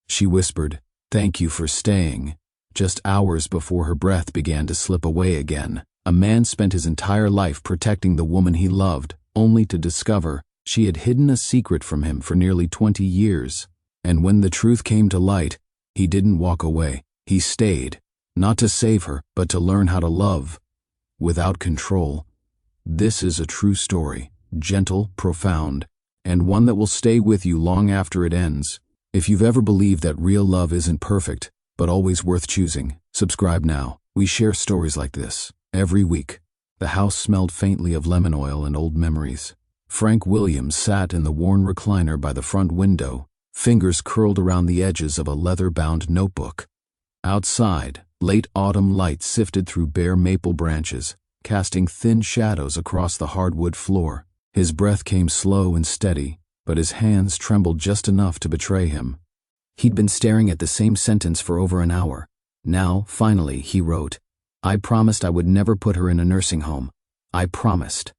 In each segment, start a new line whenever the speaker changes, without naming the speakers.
She whispered, "Thank you for staying." Just hours before her breath began to slip away again, a man spent his entire life protecting the woman he loved, only to discover she had hidden a secret from him for nearly 20 years. And when the truth came to light, he didn't walk away. He stayed, not to save her, but to learn how to love without control. This is a true story, gentle, profound, and one that will stay with you long after it ends. If you've ever believed that real love isn't perfect, but always worth choosing, subscribe now. We share stories like this every week. The house smelled faintly of lemon oil and old memories. Frank Williams sat in the worn recliner by the front window, fingers curled around the edges of a leather-bound notebook. Outside, late autumn light sifted through bare maple branches, casting thin shadows across the hardwood floor. His breath came slow and steady, but his hands trembled just enough to betray him. He'd been staring at the same sentence for over an hour. Now, finally, he wrote, "I promised I would never put her in a nursing home. I promised.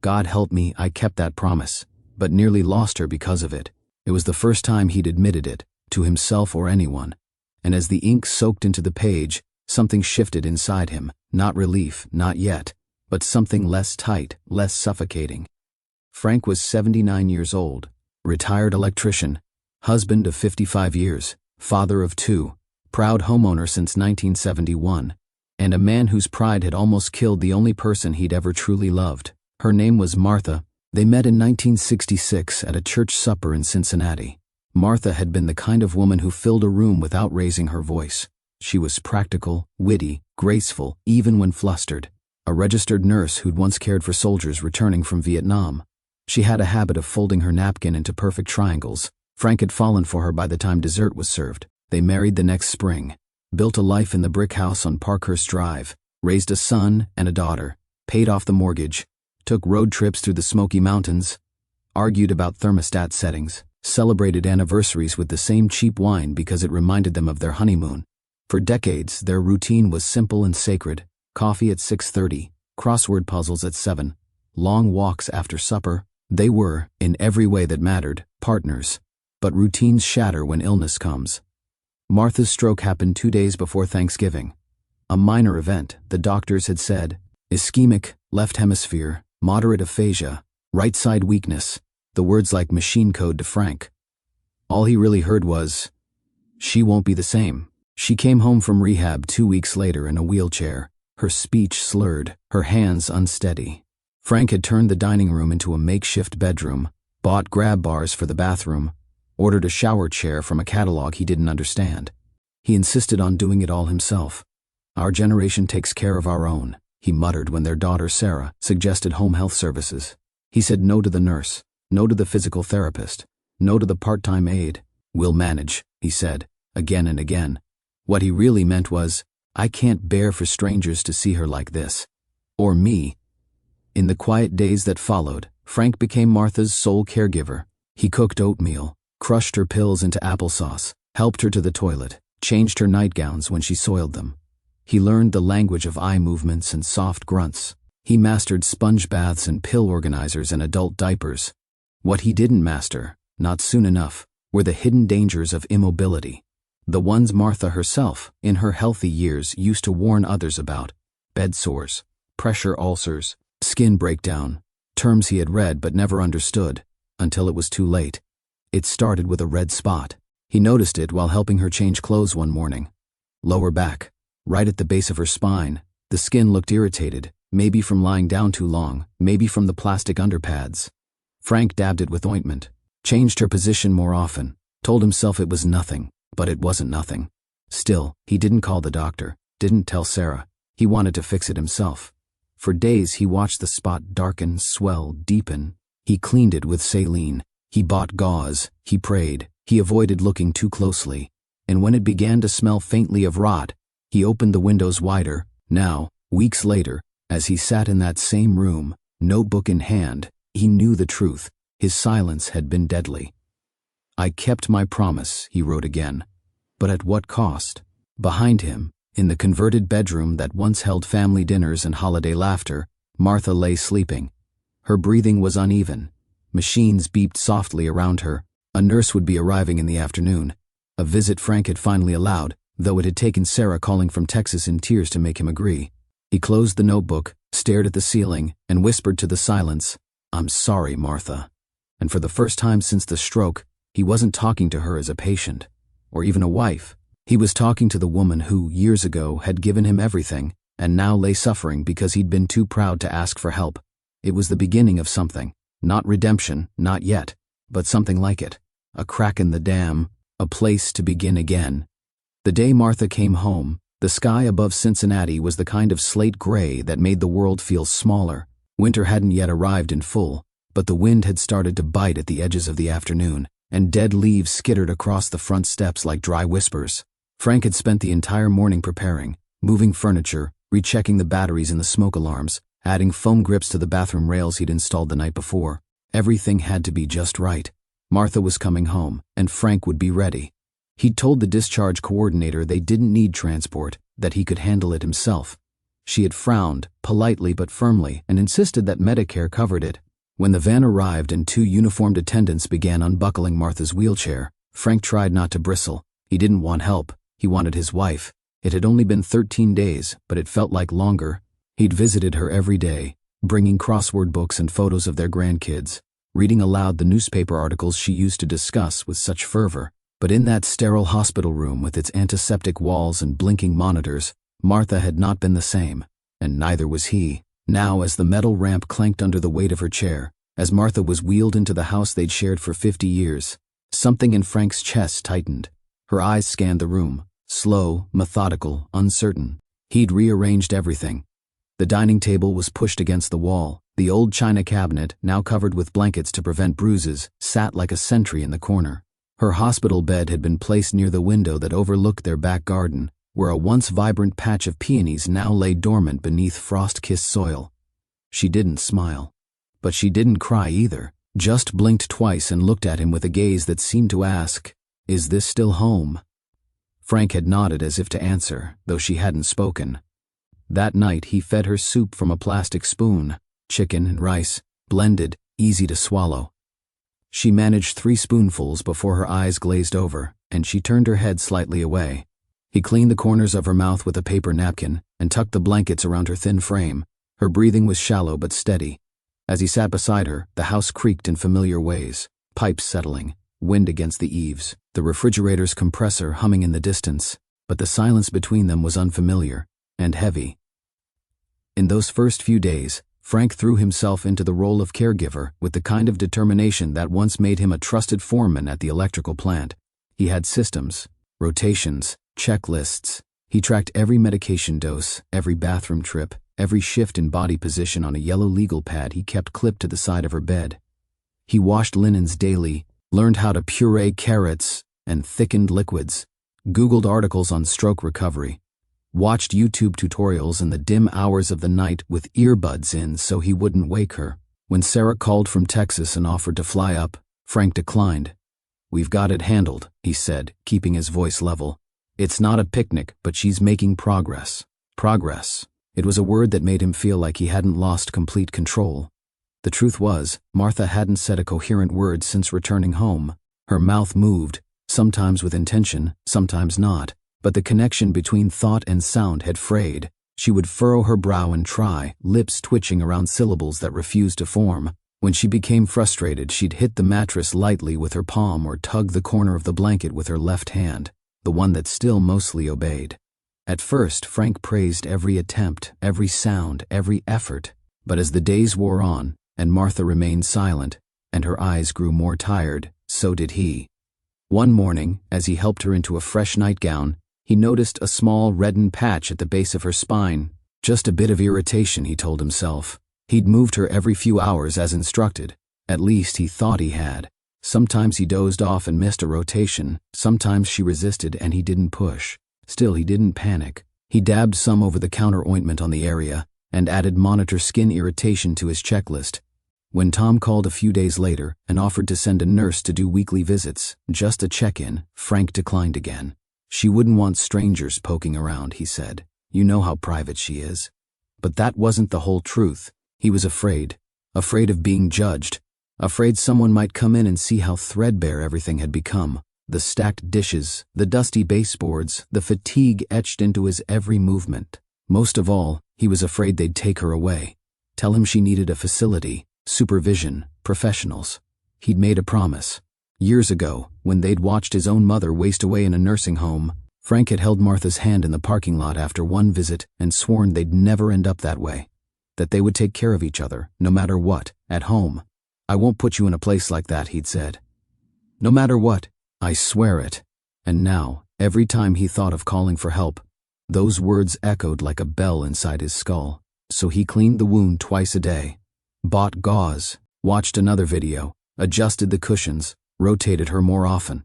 God help me, I kept that promise, but nearly lost her because of it." It was the first time he'd admitted it, to himself or anyone. And as the ink soaked into the page, something shifted inside him. Not relief, not yet, but something less tight, less suffocating. Frank was 79 years old, retired electrician, husband of 55 years, father of 2, proud homeowner since 1971, and a man whose pride had almost killed the only person he'd ever truly loved. Her name was Martha. They met in 1966 at a church supper in Cincinnati. Martha had been the kind of woman who filled a room without raising her voice. She was practical, witty, graceful, even when flustered. A registered nurse who'd once cared for soldiers returning from Vietnam. She had a habit of folding her napkin into perfect triangles. Frank had fallen for her by the time dessert was served. They married the next spring, built a life in the brick house on Parkhurst Drive, raised a son and a daughter, paid off the mortgage, took road trips through the Smoky Mountains, argued about thermostat settings, celebrated anniversaries with the same cheap wine because it reminded them of their honeymoon. For decades, their routine was simple and sacred. Coffee at 6:30, crossword puzzles at 7, long walks after supper. They were, in every way that mattered, partners. But routines shatter when illness comes. Martha's stroke happened 2 days before Thanksgiving. A minor event, the doctors had said. Ischemic, left hemisphere, moderate aphasia, right side weakness, the words like machine code to Frank. All he really heard was, "She won't be the same." She came home from rehab 2 weeks later in a wheelchair, her speech slurred, her hands unsteady. Frank had turned the dining room into a makeshift bedroom, bought grab bars for the bathroom, ordered a shower chair from a catalog he didn't understand. He insisted on doing it all himself. "Our generation takes care of our own," he muttered when their daughter Sarah suggested home health services. He said no to the nurse, no to the physical therapist, no to the part-time aide. "We'll manage," he said, again and again. What he really meant was, "I can't bear for strangers to see her like this. Or me." In the quiet days that followed, Frank became Martha's sole caregiver. He cooked oatmeal, crushed her pills into applesauce, helped her to the toilet, changed her nightgowns when she soiled them. He learned the language of eye movements and soft grunts. He mastered sponge baths and pill organizers and adult diapers. What he didn't master, not soon enough, were the hidden dangers of immobility. The ones Martha herself, in her healthy years, used to warn others about. Bed sores, pressure ulcers, skin breakdown, terms he had read but never understood, until it was too late. It started with a red spot. He noticed it while helping her change clothes one morning. Lower back, right at the base of her spine, the skin looked irritated, maybe from lying down too long, maybe from the plastic underpads. Frank dabbed it with ointment, changed her position more often, told himself it was nothing, but it wasn't nothing. Still, he didn't call the doctor, didn't tell Sarah. He wanted to fix it himself. For days he watched the spot darken, swell, deepen. He cleaned it with saline. He bought gauze. He prayed. He avoided looking too closely. And when it began to smell faintly of rot, he opened the windows wider. Now, weeks later, as he sat in that same room, notebook in hand, he knew the truth. His silence had been deadly. "I kept my promise," he wrote again. But at what cost? Behind him, in the converted bedroom that once held family dinners and holiday laughter, Martha lay sleeping. Her breathing was uneven. Machines beeped softly around her. A nurse would be arriving in the afternoon. A visit Frank had finally allowed, though it had taken Sarah calling from Texas in tears to make him agree. He closed the notebook, stared at the ceiling, and whispered to the silence, "I'm sorry, Martha." And for the first time since the stroke, he wasn't talking to her as a patient, or even a wife. He was talking to the woman who, years ago, had given him everything, and now lay suffering because he'd been too proud to ask for help. It was the beginning of something. Not redemption, not yet, but something like it. A crack in the dam, a place to begin again. The day Martha came home, the sky above Cincinnati was the kind of slate gray that made the world feel smaller. Winter hadn't yet arrived in full, but the wind had started to bite at the edges of the afternoon, and dead leaves skittered across the front steps like dry whispers. Frank had spent the entire morning preparing, moving furniture, rechecking the batteries in the smoke alarms, adding foam grips to the bathroom rails he'd installed the night before. Everything had to be just right. Martha was coming home, and Frank would be ready. He'd told the discharge coordinator they didn't need transport, that he could handle it himself. She had frowned, politely but firmly, and insisted that Medicare covered it. When the van arrived and two uniformed attendants began unbuckling Martha's wheelchair, Frank tried not to bristle. He didn't want help. He wanted his wife. It had only been 13 days, but it felt like longer. He'd visited her every day, bringing crossword books and photos of their grandkids, reading aloud the newspaper articles she used to discuss with such fervor. But in that sterile hospital room with its antiseptic walls and blinking monitors, Martha had not been the same, and neither was he. Now, as the metal ramp clanked under the weight of her chair, as Martha was wheeled into the house they'd shared for 50 years, something in Frank's chest tightened. Her eyes scanned the room, slow, methodical, uncertain. He'd rearranged everything. The dining table was pushed against the wall. The old china cabinet, now covered with blankets to prevent bruises, sat like a sentry in the corner. Her hospital bed had been placed near the window that overlooked their back garden, where a once vibrant patch of peonies now lay dormant beneath frost-kissed soil. She didn't smile. But she didn't cry either, just blinked twice and looked at him with a gaze that seemed to ask, "Is this still home?" Frank had nodded as if to answer, though she hadn't spoken. That night he fed her soup from a plastic spoon, chicken and rice, blended, easy to swallow. She managed 3 spoonfuls before her eyes glazed over, and she turned her head slightly away. He cleaned the corners of her mouth with a paper napkin and tucked the blankets around her thin frame. Her breathing was shallow but steady. As he sat beside her, the house creaked in familiar ways, pipes settling, wind against the eaves, the refrigerator's compressor humming in the distance, but the silence between them was unfamiliar and heavy. In those first few days, Frank threw himself into the role of caregiver with the kind of determination that once made him a trusted foreman at the electrical plant. He had systems, rotations, checklists. He tracked every medication dose, every bathroom trip, every shift in body position on a yellow legal pad he kept clipped to the side of her bed. He washed linens daily, learned how to puree carrots and thickened liquids, Googled articles on stroke recovery, watched YouTube tutorials in the dim hours of the night with earbuds in so he wouldn't wake her. When Sarah called from Texas and offered to fly up, Frank declined. "We've got it handled," he said, keeping his voice level. "It's not a picnic, but she's making progress." Progress. It was a word that made him feel like he hadn't lost complete control. The truth was, Martha hadn't said a coherent word since returning home. Her mouth moved, sometimes with intention, sometimes not. But the connection between thought and sound had frayed. She would furrow her brow and try, lips twitching around syllables that refused to form. When she became frustrated, she'd hit the mattress lightly with her palm or tug the corner of the blanket with her left hand, the one that still mostly obeyed. At first, Frank praised every attempt, every sound, every effort. But as the days wore on, and Martha remained silent, and her eyes grew more tired, so did he. One morning, as he helped her into a fresh nightgown, he noticed a small reddened patch at the base of her spine. Just a bit of irritation, he told himself. He'd moved her every few hours as instructed. At least he thought he had. Sometimes he dozed off and missed a rotation. Sometimes she resisted and he didn't push. Still, he didn't panic. He dabbed some over-the-counter ointment on the area and added monitor skin irritation to his checklist. When Tom called a few days later and offered to send a nurse to do weekly visits, just a check-in, Frank declined again. She wouldn't want strangers poking around, he said. You know how private she is. But that wasn't the whole truth. He was afraid. Afraid of being judged. Afraid someone might come in and see how threadbare everything had become. The stacked dishes, the dusty baseboards, the fatigue etched into his every movement. Most of all, he was afraid they'd take her away. Tell him she needed a facility, supervision, professionals. He'd made a promise. Years ago, when they'd watched his own mother waste away in a nursing home, Frank had held Martha's hand in the parking lot after one visit and sworn they'd never end up that way. That they would take care of each other, no matter what, at home. "I won't put you in a place like that," he'd said. "No matter what, I swear it." And now, every time he thought of calling for help, those words echoed like a bell inside his skull. So he cleaned the wound twice a day, bought gauze, watched another video, adjusted the cushions, rotated her more often.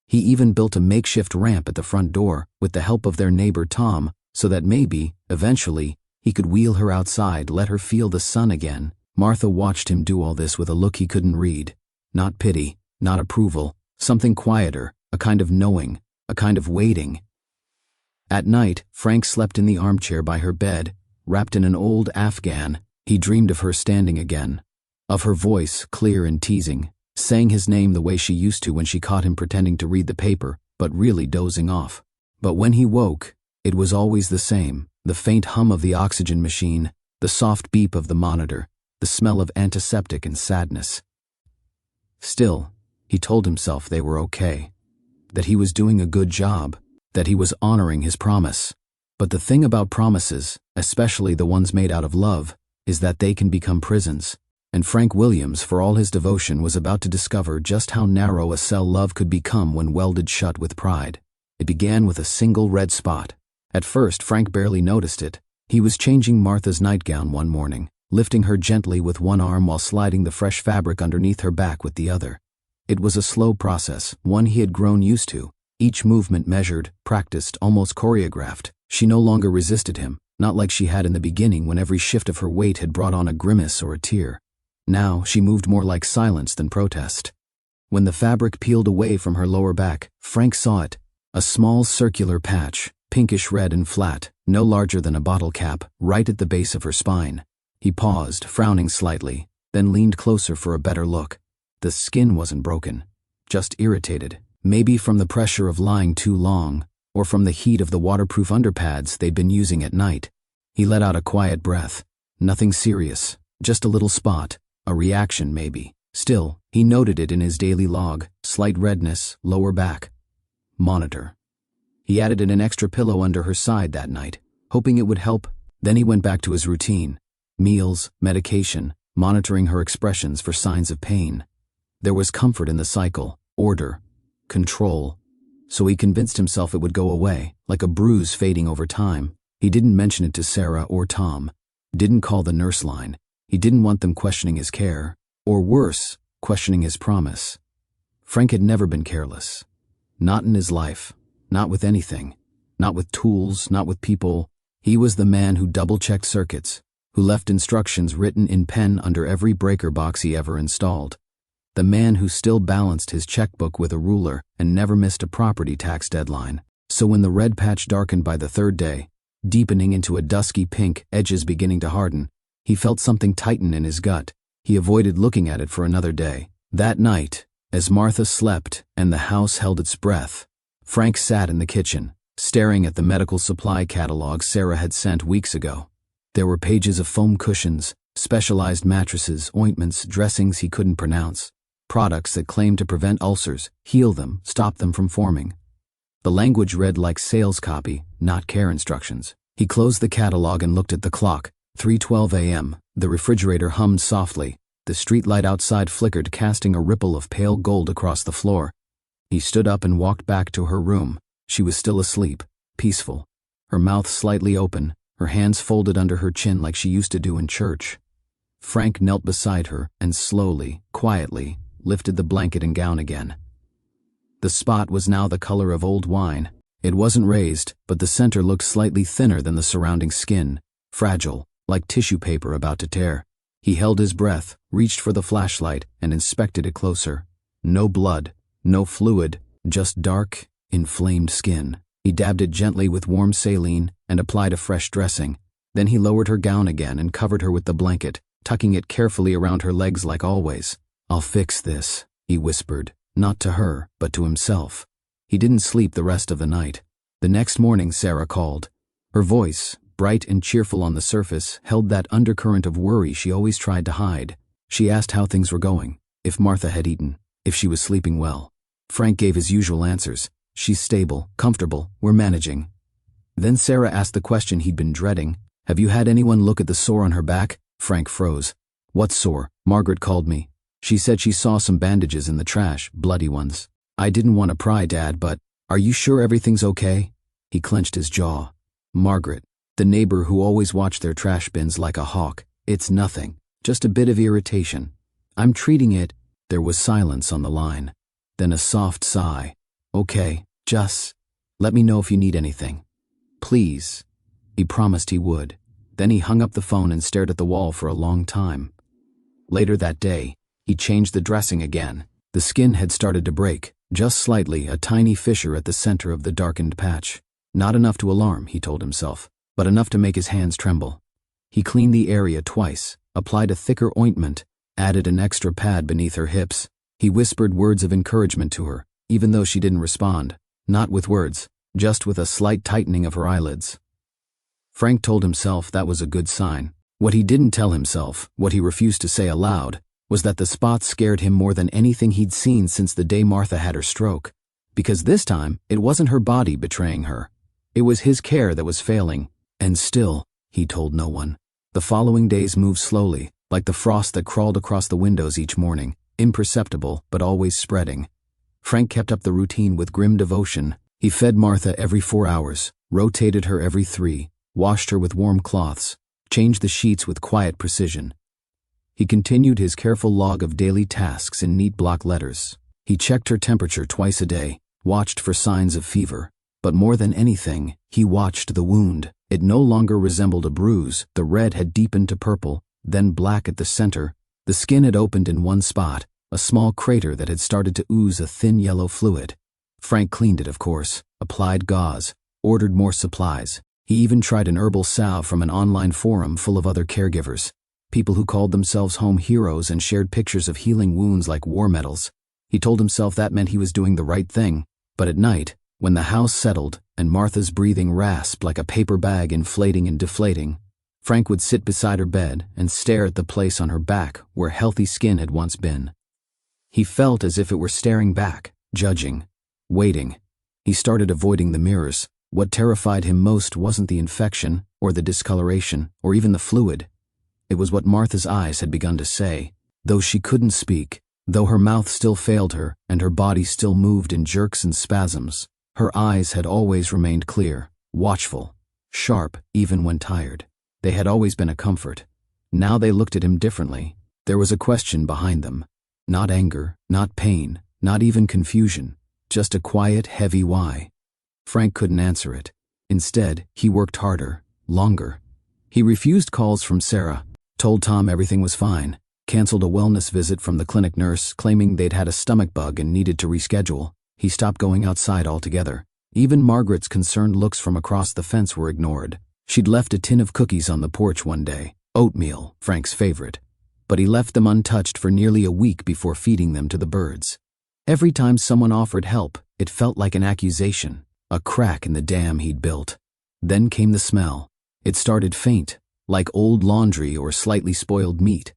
He even built a makeshift ramp at the front door with the help of their neighbor Tom, so that maybe, eventually, he could wheel her outside, let her feel the sun again. Martha watched him do all this with a look he couldn't read. Not pity, not approval, something quieter, a kind of knowing, a kind of waiting. At night, Frank slept in the armchair by her bed, wrapped in an old Afghan. He dreamed of her standing again, of her voice, clear and teasing, saying his name the way she used to when she caught him pretending to read the paper, but really dozing off. But when he woke, it was always the same, the faint hum of the oxygen machine, the soft beep of the monitor, the smell of antiseptic and sadness. Still, he told himself they were okay, that he was doing a good job, that he was honoring his promise. But the thing about promises, especially the ones made out of love, is that they can become prisons. And Frank Williams, for all his devotion, was about to discover just how narrow a cell love could become when welded shut with pride. It began with a single red spot. At first, Frank barely noticed it. He was changing Martha's nightgown one morning, lifting her gently with one arm while sliding the fresh fabric underneath her back with the other. It was a slow process, one he had grown used to, each movement measured, practiced, almost choreographed. She no longer resisted him, not like she had in the beginning when every shift of her weight had brought on a grimace or a tear. Now she moved more like silence than protest. When the fabric peeled away from her lower back, Frank saw it, a small circular patch, pinkish red and flat, no larger than a bottle cap, right at the base of her spine. He paused, frowning slightly, then leaned closer for a better look. The skin wasn't broken, just irritated, maybe from the pressure of lying too long, or from the heat of the waterproof underpads they'd been using at night. He let out a quiet breath. Nothing serious, just a little spot, a reaction maybe. Still, he noted it in his daily log, slight redness, lower back. Monitor. He added an extra pillow under her side that night, hoping it would help. Then he went back to his routine. Meals, medication, monitoring her expressions for signs of pain. There was comfort in the cycle, order, control. So he convinced himself it would go away, like a bruise fading over time. He didn't mention it to Sarah or Tom. Didn't call the nurse line. He didn't want them questioning his care, or worse, questioning his promise. Frank had never been careless. Not in his life, not with anything, not with tools, not with people. He was the man who double-checked circuits, who left instructions written in pen under every breaker box he ever installed. The man who still balanced his checkbook with a ruler and never missed a property tax deadline. So when the red patch darkened by the third day, deepening into a dusky pink, edges beginning to harden, he felt something tighten in his gut. He avoided looking at it for another day. That night, as Martha slept and the house held its breath, Frank sat in the kitchen, staring at the medical supply catalog Sarah had sent weeks ago. There were pages of foam cushions, specialized mattresses, ointments, dressings he couldn't pronounce, products that claimed to prevent ulcers, heal them, stop them from forming. The language read like sales copy, not care instructions. He closed the catalog and looked at the clock. 3:12 a.m. The refrigerator hummed softly. The streetlight outside flickered, casting a ripple of pale gold across the floor. He stood up and walked back to her room. She was still asleep, peaceful, her mouth slightly open, her hands folded under her chin like she used to do in church. Frank knelt beside her and slowly, quietly, lifted the blanket and gown again. The spot was now the color of old wine. It wasn't raised, but the center looked slightly thinner than the surrounding skin, fragile, like tissue paper about to tear. He held his breath, reached for the flashlight, and inspected it closer. No blood, no fluid, just dark, inflamed skin. He dabbed it gently with warm saline and applied a fresh dressing. Then he lowered her gown again and covered her with the blanket, tucking it carefully around her legs like always. "I'll fix this," he whispered, not to her, but to himself. He didn't sleep the rest of the night. The next morning Sarah called. Her voice, bright and cheerful on the surface, held that undercurrent of worry she always tried to hide. She asked how things were going, if Martha had eaten, if she was sleeping well. Frank gave his usual answers. She's stable, comfortable, we're managing. Then Sarah asked the question he'd been dreading. Have you had anyone look at the sore on her back? Frank froze. What sore? Margaret called me. She said she saw some bandages in the trash, bloody ones. I didn't want to pry, Dad, but are you sure everything's okay? He clenched his jaw. Margaret, the neighbor who always watched their trash bins like a hawk. It's nothing, just a bit of irritation. I'm treating it. There was silence on the line. Then a soft sigh. Okay, just let me know if you need anything. Please. He promised he would. Then he hung up the phone and stared at the wall for a long time. Later that day, he changed the dressing again. The skin had started to break, just slightly, a tiny fissure at the center of the darkened patch. Not enough to alarm, he told himself, but enough to make his hands tremble. He cleaned the area twice, applied a thicker ointment, added an extra pad beneath her hips. He whispered words of encouragement to her, even though she didn't respond. Not with words, just with a slight tightening of her eyelids. Frank told himself that was a good sign. What he didn't tell himself, what he refused to say aloud, was that the spot scared him more than anything he'd seen since the day Martha had her stroke. Because this time, it wasn't her body betraying her. It was his care that was failing. And still, he told no one. The following days moved slowly, like the frost that crawled across the windows each morning, imperceptible but always spreading. Frank kept up the routine with grim devotion. He fed Martha every 4 hours, rotated her every 3, washed her with warm cloths, changed the sheets with quiet precision. He continued his careful log of daily tasks in neat block letters. He checked her temperature twice a day, watched for signs of fever. But more than anything, he watched the wound. It no longer resembled a bruise. The red had deepened to purple, then black at the center. The skin had opened in one spot, a small crater that had started to ooze a thin yellow fluid. Frank cleaned it, of course, applied gauze, ordered more supplies. He even tried an herbal salve from an online forum full of other caregivers, people who called themselves home heroes and shared pictures of healing wounds like war medals. He told himself that meant he was doing the right thing. But at night, when the house settled and Martha's breathing rasped like a paper bag inflating and deflating, Frank would sit beside her bed and stare at the place on her back where healthy skin had once been. He felt as if it were staring back, judging, waiting. He started avoiding the mirrors. What terrified him most wasn't the infection, or the discoloration, or even the fluid. It was what Martha's eyes had begun to say. Though she couldn't speak, though her mouth still failed her and her body still moved in jerks and spasms, her eyes had always remained clear, watchful, sharp even when tired. They had always been a comfort. Now they looked at him differently. There was a question behind them. Not anger, not pain, not even confusion, just a quiet, heavy why. Frank couldn't answer it. Instead, he worked harder, longer. He refused calls from Sarah, told Tom everything was fine, canceled a wellness visit from the clinic nurse claiming they'd had a stomach bug and needed to reschedule. He stopped going outside altogether. Even Margaret's concerned looks from across the fence were ignored. She'd left a tin of cookies on the porch one day, oatmeal, Frank's favorite. But he left them untouched for nearly a week before feeding them to the birds. Every time someone offered help, it felt like an accusation, a crack in the dam he'd built. Then came the smell. It started faint, like old laundry or slightly spoiled meat.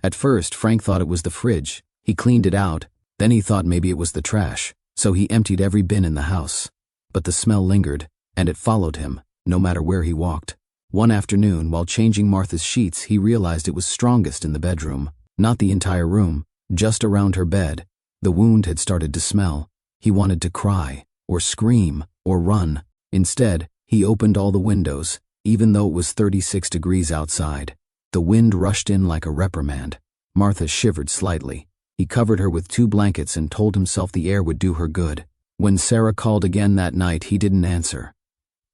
At first, Frank thought it was the fridge. He cleaned it out. Then he thought maybe it was the trash, so he emptied every bin in the house. But the smell lingered, and it followed him, no matter where he walked. One afternoon, while changing Martha's sheets, he realized it was strongest in the bedroom. Not the entire room, just around her bed. The wound had started to smell. He wanted to cry, or scream, or run. Instead, he opened all the windows, even though it was 36 degrees outside. The wind rushed in like a reprimand. Martha shivered slightly. He covered her with 2 blankets and told himself the air would do her good. When Sarah called again that night, he didn't answer.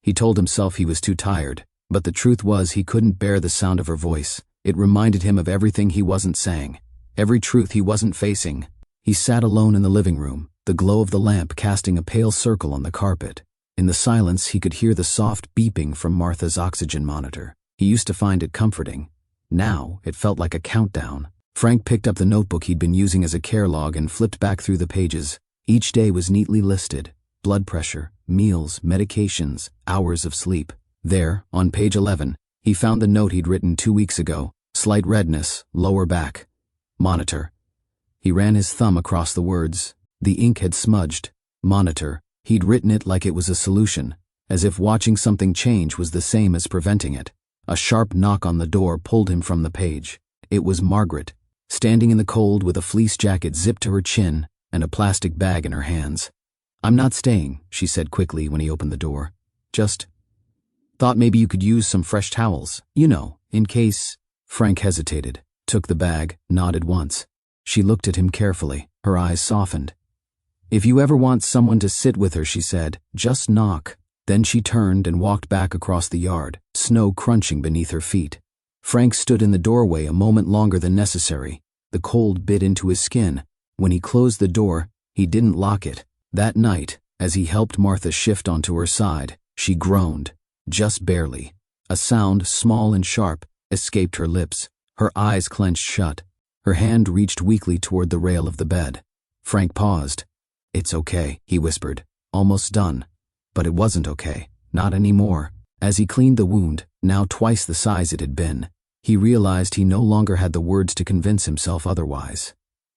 He told himself he was too tired, but the truth was he couldn't bear the sound of her voice. It reminded him of everything he wasn't saying, every truth he wasn't facing. He sat alone in the living room, the glow of the lamp casting a pale circle on the carpet. In the silence, he could hear the soft beeping from Martha's oxygen monitor. He used to find it comforting. Now, it felt like a countdown. Frank picked up the notebook he'd been using as a care log and flipped back through the pages. Each day was neatly listed. blood pressure, meals, medications, hours of sleep. There, on page 11, he found the note he'd written 2 weeks ago. Slight redness, lower back. Monitor. He ran his thumb across the words. The ink had smudged. Monitor. He'd written it like it was a solution, as if watching something change was the same as preventing it. A sharp knock on the door pulled him from the page. It was Margaret, standing in the cold with a fleece jacket zipped to her chin and a plastic bag in her hands. "I'm not staying," she said quickly when he opened the door. "Just thought maybe you could use some fresh towels, in case." Frank hesitated, took the bag, nodded once. She looked at him carefully, her eyes softened. "If you ever want someone to sit with her," she said, "just knock." Then she turned and walked back across the yard, snow crunching beneath her feet. Frank stood in the doorway a moment longer than necessary. The cold bit into his skin. When he closed the door, he didn't lock it. That night, as he helped Martha shift onto her side, she groaned, just barely. A sound, small and sharp, escaped her lips. Her eyes clenched shut. Her hand reached weakly toward the rail of the bed. Frank paused. "It's okay," he whispered. "Almost done." But it wasn't okay. Not anymore. As he cleaned the wound, now twice the size it had been, he realized he no longer had the words to convince himself otherwise.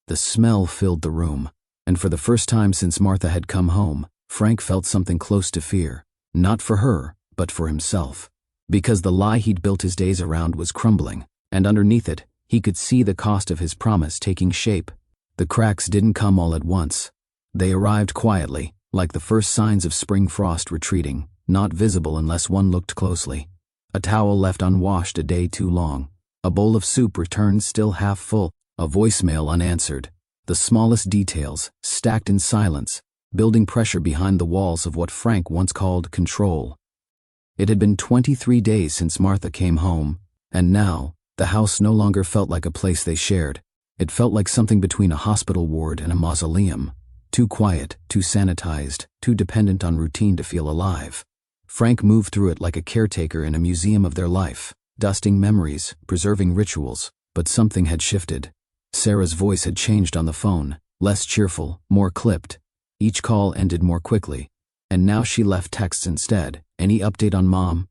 The smell filled the room, and for the first time since Martha had come home, Frank felt something close to fear. Not for her, but for himself. Because the lie he'd built his days around was crumbling, and underneath it, he could see the cost of his promise taking shape. The cracks didn't come all at once. They arrived quietly, like the first signs of spring frost retreating, not visible unless one looked closely. A towel left unwashed a day too long. A bowl of soup returned still half full. A voicemail unanswered. The smallest details, stacked in silence, building pressure behind the walls of what Frank once called control. It had been 23 days since Martha came home, and now, the house no longer felt like a place they shared. It felt like something between a hospital ward and a mausoleum. Too quiet, too sanitized, too dependent on routine to feel alive. Frank moved through it like a caretaker in a museum of their life, dusting memories, preserving rituals, but something had shifted. Sarah's voice had changed on the phone, less cheerful, more clipped. Each call ended more quickly, and now she left texts instead. "Any update on Mom?"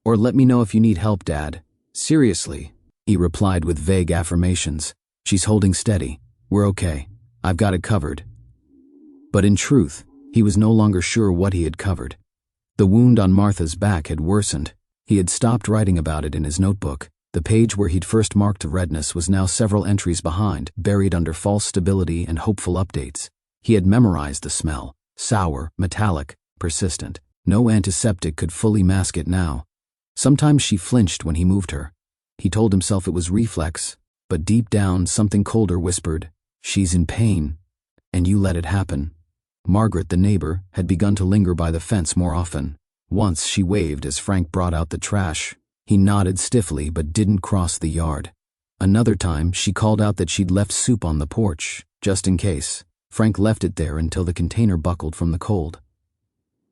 Or "Let me know if you need help, Dad." "Seriously," he replied with vague affirmations. "She's holding steady. We're okay. I've got it covered." But in truth, he was no longer sure what he had covered. The wound on Martha's back had worsened. He had stopped writing about it in his notebook. The page where he'd first marked the redness was now several entries behind, buried under false stability and hopeful updates. He had memorized the smell. Sour, metallic, persistent. No antiseptic could fully mask it now. Sometimes she flinched when he moved her. He told himself it was reflex, but deep down something colder whispered, "She's in pain, and you let it happen." Margaret, the neighbor, had begun to linger by the fence more often. Once she waved as Frank brought out the trash. He nodded stiffly but didn't cross the yard. Another time she called out that she'd left soup on the porch, just in case. Frank left it there until the container buckled from the cold.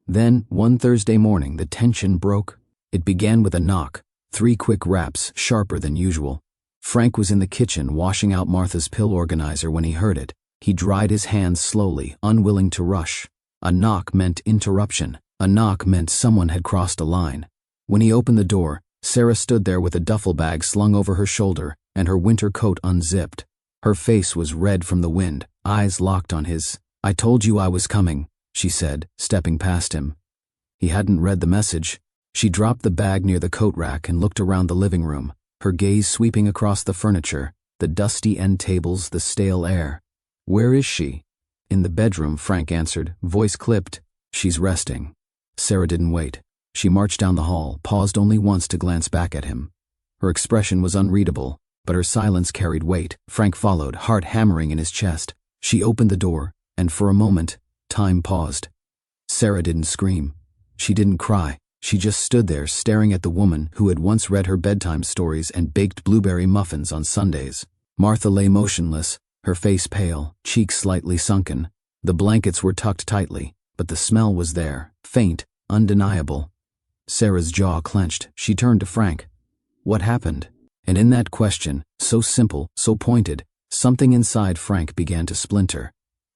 Then, one Thursday morning, the tension broke. It began with a knock, 3 quick raps, sharper than usual. Frank was in the kitchen washing out Martha's pill organizer when he heard it. He dried his hands slowly, unwilling to rush. A knock meant interruption. A knock meant someone had crossed a line. When he opened the door, Sarah stood there with a duffel bag slung over her shoulder and her winter coat unzipped. Her face was red from the wind, eyes locked on his. "I told you I was coming," she said, stepping past him. He hadn't read the message. She dropped the bag near the coat rack and looked around the living room, her gaze sweeping across the furniture, the dusty end tables, the stale air. "Where is she?" "In the bedroom," Frank answered, voice clipped. "She's resting." Sarah didn't wait. She marched down the hall, paused only once to glance back at him. Her expression was unreadable, but her silence carried weight. Frank followed, heart hammering in his chest. She opened the door, and for a moment, time paused. Sarah didn't scream. She didn't cry. She just stood there staring at the woman who had once read her bedtime stories and baked blueberry muffins on Sundays. Martha lay motionless, her face pale, cheeks slightly sunken. The blankets were tucked tightly, but the smell was there, faint, undeniable. Sarah's jaw clenched. She turned to Frank. "What happened?" And in that question, so simple, so pointed, something inside Frank began to splinter.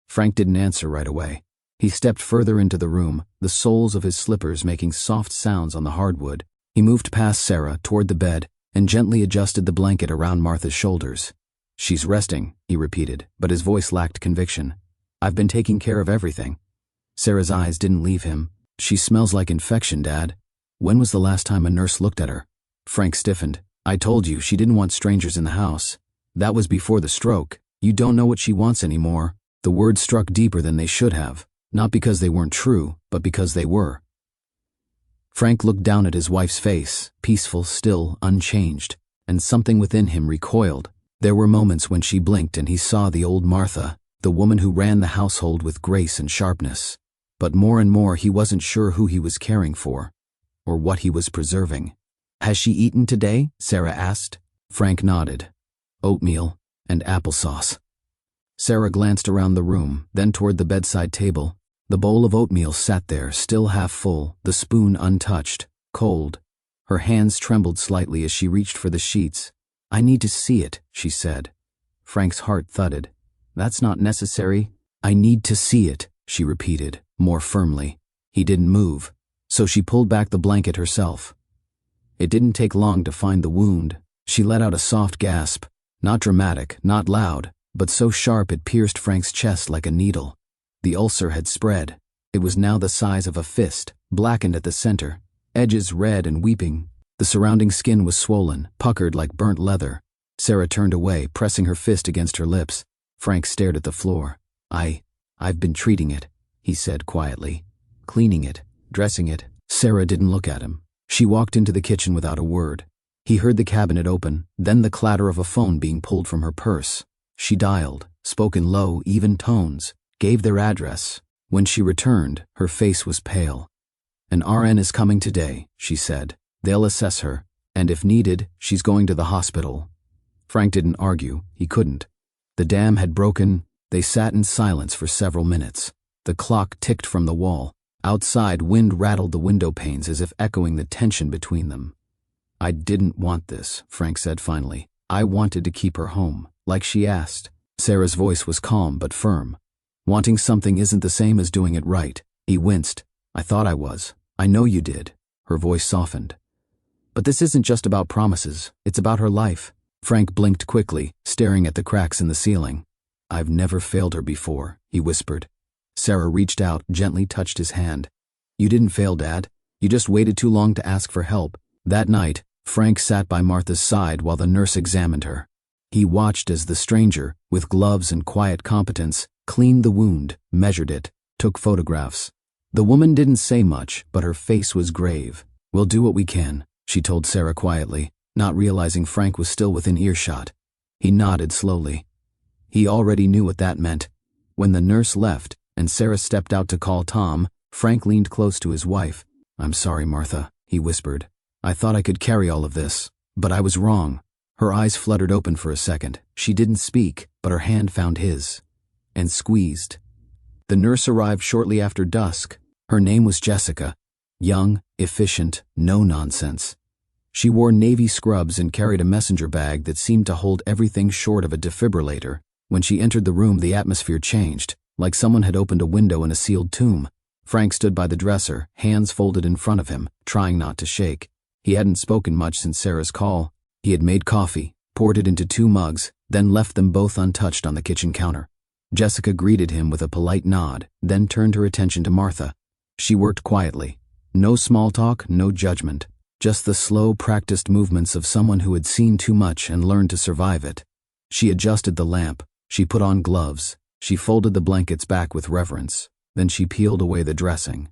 Frank didn't answer right away. He stepped further into the room, the soles of his slippers making soft sounds on the hardwood. He moved past Sarah toward the bed and gently adjusted the blanket around Martha's shoulders. "She's resting," he repeated, but his voice lacked conviction. "I've been taking care of everything." Sarah's eyes didn't leave him. "She smells like infection, Dad. When was the last time a nurse looked at her?" Frank stiffened. "I told you she didn't want strangers in the house. That was before the stroke. You don't know what she wants anymore." The words struck deeper than they should have, not because they weren't true, but because they were. Frank looked down at his wife's face, peaceful, still, unchanged, and something within him recoiled. There were moments when she blinked and he saw the old Martha, the woman who ran the household with grace and sharpness. But more and more he wasn't sure who he was caring for, or what he was preserving. "Has she eaten today?" Sarah asked. Frank nodded. "Oatmeal and applesauce." Sarah glanced around the room, then toward the bedside table. The bowl of oatmeal sat there, still half full, the spoon untouched, cold. Her hands trembled slightly as she reached for the sheets. "I need to see it," she said. Frank's heart thudded. "That's not necessary." "I need to see it," she repeated, more firmly. He didn't move, so she pulled back the blanket herself. It didn't take long to find the wound. She let out a soft gasp, not dramatic, not loud, but so sharp it pierced Frank's chest like a needle. The ulcer had spread. It was now the size of a fist, blackened at the center, edges red and weeping. The surrounding skin was swollen, puckered like burnt leather. Sarah turned away, pressing her fist against her lips. Frank stared at the floor. I've been treating it," he said quietly. "Cleaning it, dressing it." Sarah didn't look at him. She walked into the kitchen without a word. He heard the cabinet open, then the clatter of a phone being pulled from her purse. She dialed, spoke in low, even tones, gave their address. When she returned, her face was pale. "An RN is coming today," she said. "They'll assess her, and if needed, she's going to the hospital." Frank didn't argue. He couldn't. The dam had broken. They sat in silence for several minutes. The clock ticked from the wall. Outside, wind rattled the window panes as if echoing the tension between them. "I didn't want this," Frank said finally. "I wanted to keep her home, like she asked." Sarah's voice was calm but firm. "Wanting something isn't the same as doing it right." He winced. "I thought I was. I know you did." Her voice softened. "But this isn't just about promises. It's about her life." Frank blinked quickly, staring at the cracks in the ceiling. "I've never failed her before," he whispered. Sarah reached out, gently touched his hand. "You didn't fail, Dad. You just waited too long to ask for help." That night, Frank sat by Martha's side while the nurse examined her. He watched as the stranger, with gloves and quiet competence, cleaned the wound, measured it, took photographs. The woman didn't say much, but her face was grave. "We'll do what we can," she told Sarah quietly, not realizing Frank was still within earshot. He nodded slowly. He already knew what that meant. When the nurse left, and Sarah stepped out to call Tom, Frank leaned close to his wife. "I'm sorry, Martha," he whispered. "I thought I could carry all of this, but I was wrong." Her eyes fluttered open for a second. She didn't speak, but her hand found his, and squeezed. The nurse arrived shortly after dusk. Her name was Jessica. Young, efficient, no nonsense. She wore navy scrubs and carried a messenger bag that seemed to hold everything short of a defibrillator. When she entered the room, the atmosphere changed, like someone had opened a window in a sealed tomb. Frank stood by the dresser, hands folded in front of him, trying not to shake. He hadn't spoken much since Sarah's call. He had made coffee, poured it into 2 mugs, then left them both untouched on the kitchen counter. Jessica greeted him with a polite nod, then turned her attention to Martha. She worked quietly. No small talk, no judgment. Just the slow, practiced movements of someone who had seen too much and learned to survive it. She adjusted the lamp. She put on gloves. She folded the blankets back with reverence. Then she peeled away the dressing.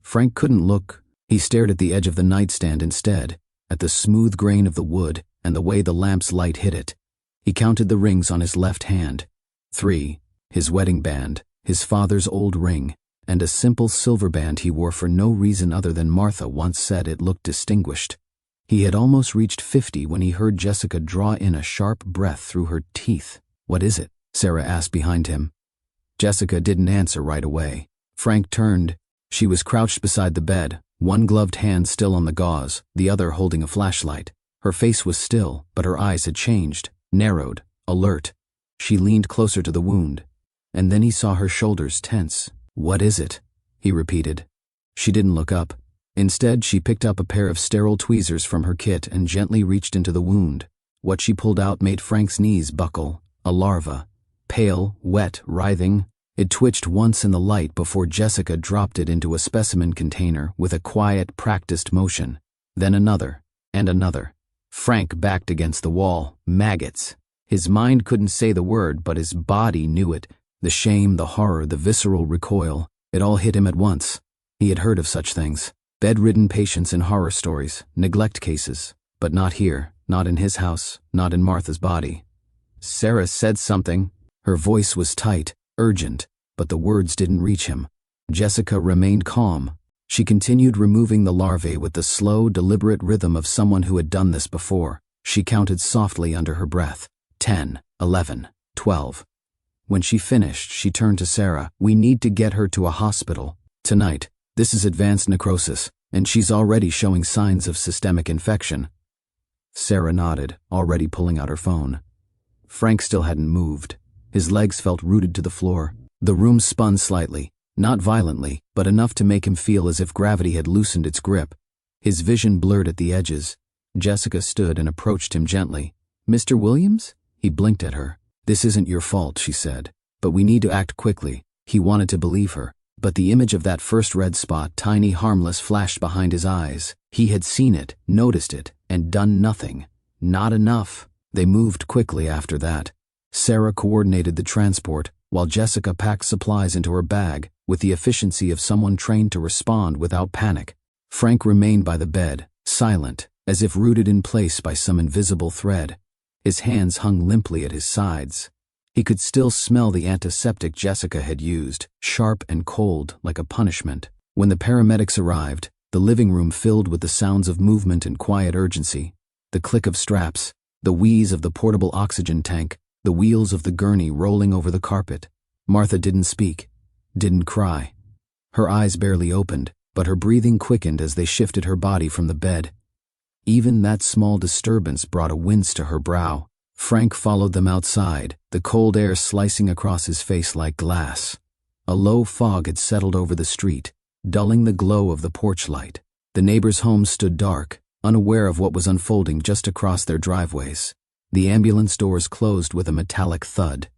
Frank couldn't look. He stared at the edge of the nightstand instead, at the smooth grain of the wood and the way the lamp's light hit it. He counted the rings on his left hand. 3. His wedding band, his father's old ring, and a simple silver band he wore for no reason other than Martha once said it looked distinguished. He had almost reached 50 when he heard Jessica draw in a sharp breath through her teeth. "What is it?" Sarah asked behind him. Jessica didn't answer right away. Frank turned. She was crouched beside the bed, one gloved hand still on the gauze, the other holding a flashlight. Her face was still, but her eyes had changed, narrowed, alert. She leaned closer to the wound, and then he saw her shoulders tense. "What is it?" he repeated. She didn't look up. Instead, she picked up a pair of sterile tweezers from her kit and gently reached into the wound. What she pulled out made Frank's knees buckle. A larva. Pale, wet, writhing. It twitched once in the light before Jessica dropped it into a specimen container with a quiet, practiced motion. Then another, and another. Frank backed against the wall. Maggots. His mind couldn't say the word, but his body knew it. The shame, the horror, the visceral recoil. It all hit him at once. He had heard of such things. Bedridden patients in horror stories, neglect cases. But not here, not in his house, not in Martha's body. Sarah said something. Her voice was tight, urgent, but the words didn't reach him. Jessica remained calm. She continued removing the larvae with the slow, deliberate rhythm of someone who had done this before. She counted softly under her breath. 10, 11, 12. When she finished, she turned to Sarah. "We need to get her to a hospital. Tonight. This is advanced necrosis, and she's already showing signs of systemic infection." Sarah nodded, already pulling out her phone. Frank still hadn't moved. His legs felt rooted to the floor. The room spun slightly, not violently, but enough to make him feel as if gravity had loosened its grip. His vision blurred at the edges. Jessica stood and approached him gently. "Mr. Williams?" He blinked at her. "This isn't your fault," she said, "but we need to act quickly." He wanted to believe her, but the image of that first red spot, tiny, harmless, flashed behind his eyes. He had seen it, noticed it, and done nothing. Not enough. They moved quickly after that. Sarah coordinated the transport, while Jessica packed supplies into her bag, with the efficiency of someone trained to respond without panic. Frank remained by the bed, silent, as if rooted in place by some invisible thread. His hands hung limply at his sides. He could still smell the antiseptic Jessica had used, sharp and cold, like a punishment. When the paramedics arrived, the living room filled with the sounds of movement and quiet urgency. The click of straps, the wheeze of the portable oxygen tank, the wheels of the gurney rolling over the carpet. Martha didn't speak, didn't cry. Her eyes barely opened, but her breathing quickened as they shifted her body from the bed. Even that small disturbance brought a wince to her brow. Frank followed them outside, the cold air slicing across his face like glass. A low fog had settled over the street, dulling the glow of the porch light. The neighbors' homes stood dark, unaware of what was unfolding just across their driveways. The ambulance doors closed with a metallic thud.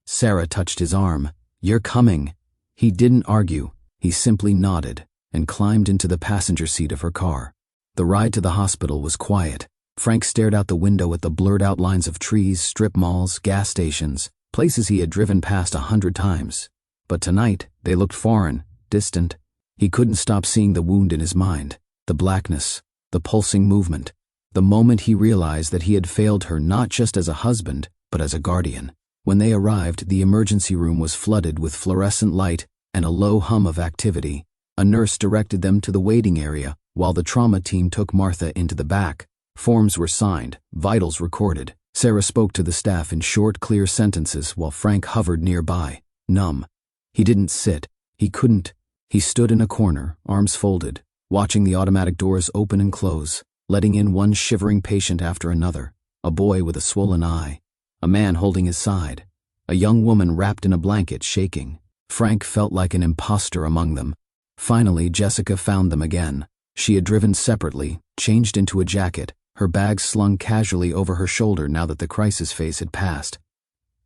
Sarah touched his arm. "You're coming." He didn't argue. He simply nodded and climbed into the passenger seat of her car. The ride to the hospital was quiet. Frank stared out the window at the blurred outlines of trees, strip malls, gas stations, places he had driven past 100 times. But tonight, they looked foreign, distant. He couldn't stop seeing the wound in his mind, the blackness, the pulsing movement. The moment he realized that he had failed her not just as a husband, but as a guardian. When they arrived, the emergency room was flooded with fluorescent light and a low hum of activity. A nurse directed them to the waiting area, while the trauma team took Martha into the back. Forms were signed, vitals recorded. Sarah spoke to the staff in short, clear sentences while Frank hovered nearby, numb. He didn't sit. He couldn't. He stood in a corner, arms folded, watching the automatic doors open and close, letting in one shivering patient after another. A boy with a swollen eye. A man holding his side. A young woman wrapped in a blanket, shaking. Frank felt like an imposter among them. Finally, Jessica found them again. She had driven separately, changed into a jacket, her bag slung casually over her shoulder now that the crisis phase had passed.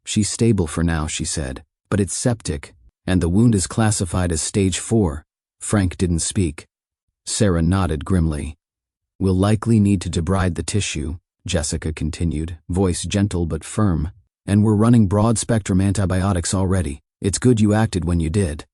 "She's stable for now," she said, "but it's septic, and the wound is classified as stage 4. Frank didn't speak. Sarah nodded grimly. "We'll likely need to debride the tissue," Jessica continued, voice gentle but firm. "And we're running broad-spectrum antibiotics already. It's good you acted when you did."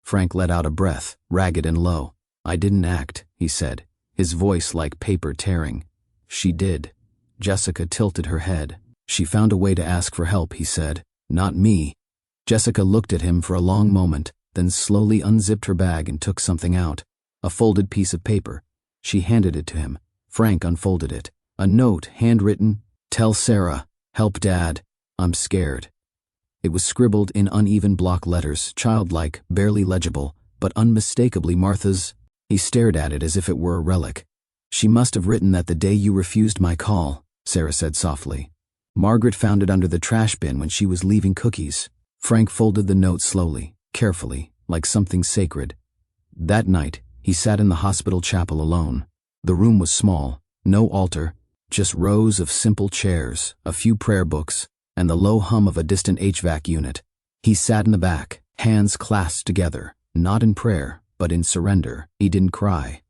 Frank let out a breath, ragged and low. "I didn't act," he said, his voice like paper tearing. "She did." Jessica tilted her head. "She found a way to ask for help," he said. "Not me." Jessica looked at him for a long moment, then slowly unzipped her bag and took something out. A folded piece of paper. She handed it to him. Frank unfolded it. A note, handwritten, "Tell Sarah. Help Dad. I'm scared." It was scribbled in uneven block letters, childlike, barely legible, but unmistakably Martha's. He stared at it as if it were a relic. "She must have written that the day you refused my call," Sarah said softly. "Margaret found it under the trash bin when she was leaving cookies." Frank folded the note slowly, carefully, like something sacred. That night, he sat in the hospital chapel alone. The room was small, no altar, just rows of simple chairs, a few prayer books, and the low hum of a distant HVAC unit. He sat in the back, hands clasped together, not in prayer, but in surrender. He didn't cry.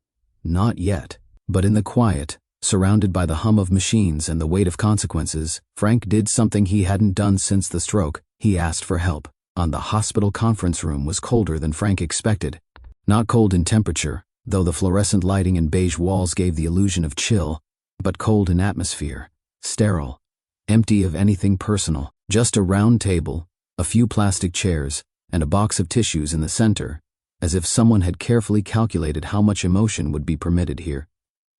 Not yet. But in the quiet, surrounded by the hum of machines and the weight of consequences, Frank did something he hadn't done since the stroke. He asked for help. The hospital conference room was colder than Frank expected. Not cold in temperature, though the fluorescent lighting and beige walls gave the illusion of chill, but cold in atmosphere. Sterile. Empty of anything personal. Just a round table, a few plastic chairs, and a box of tissues in the center, as if someone had carefully calculated how much emotion would be permitted here.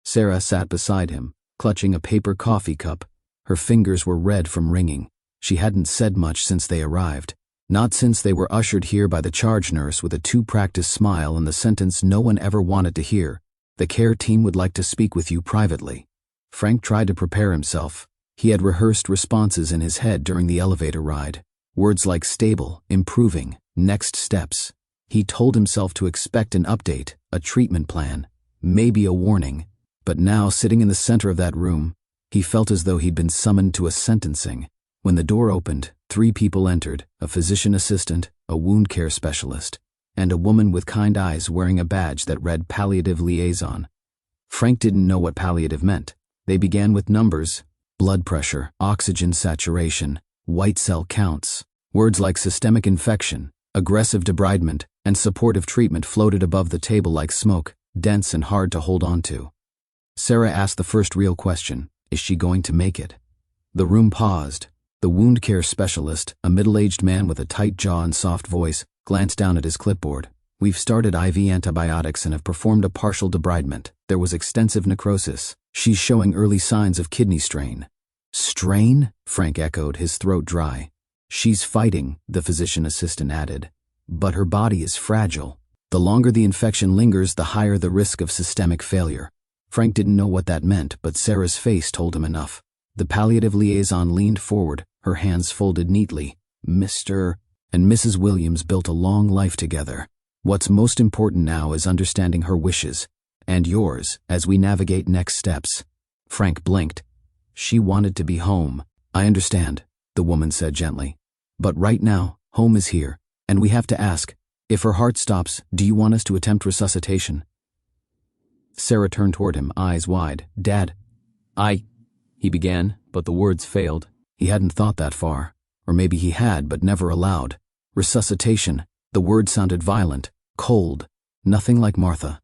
Sarah sat beside him, clutching a paper coffee cup. Her fingers were red from ringing. She hadn't said much since they arrived. Not since they were ushered here by the charge nurse with a too-practiced smile and the sentence no one ever wanted to hear. The care team would like to speak with you privately. Frank tried to prepare himself. He had rehearsed responses in his head during the elevator ride. Words like stable, improving, next steps. He told himself to expect an update, a treatment plan, maybe a warning. But now, sitting in the center of that room, he felt as though he'd been summoned to a sentencing. When the door opened, 3 people entered, a physician assistant, a wound care specialist, and a woman with kind eyes wearing a badge that read palliative liaison. Frank didn't know what palliative meant. They began with numbers: blood pressure, oxygen saturation, white cell counts. Words like systemic infection, aggressive debridement, and supportive treatment floated above the table like smoke, dense and hard to hold on to. Sarah asked the first real question: is she going to make it? The room paused. The wound care specialist, a middle-aged man with a tight jaw and soft voice, glanced down at his clipboard. We've started IV antibiotics and have performed a partial debridement. There was extensive necrosis. She's showing early signs of kidney strain. Strain? Frank echoed, his throat dry. She's fighting, the physician assistant added. But her body is fragile. The longer the infection lingers, the higher the risk of systemic failure. Frank didn't know what that meant, but Sarah's face told him enough. The palliative liaison leaned forward, her hands folded neatly. Mr. and Mrs. Williams built a long life together. What's most important now is understanding her wishes, and yours, as we navigate next steps. Frank blinked. She wanted to be home. I understand, the woman said gently. But right now, home is here, and we have to ask, if her heart stops, do you want us to attempt resuscitation? Sarah turned toward him, eyes wide. Dad, he began, but the words failed. He hadn't thought that far. Or maybe he had, but never aloud. Resuscitation. The word sounded violent, cold, nothing like Martha.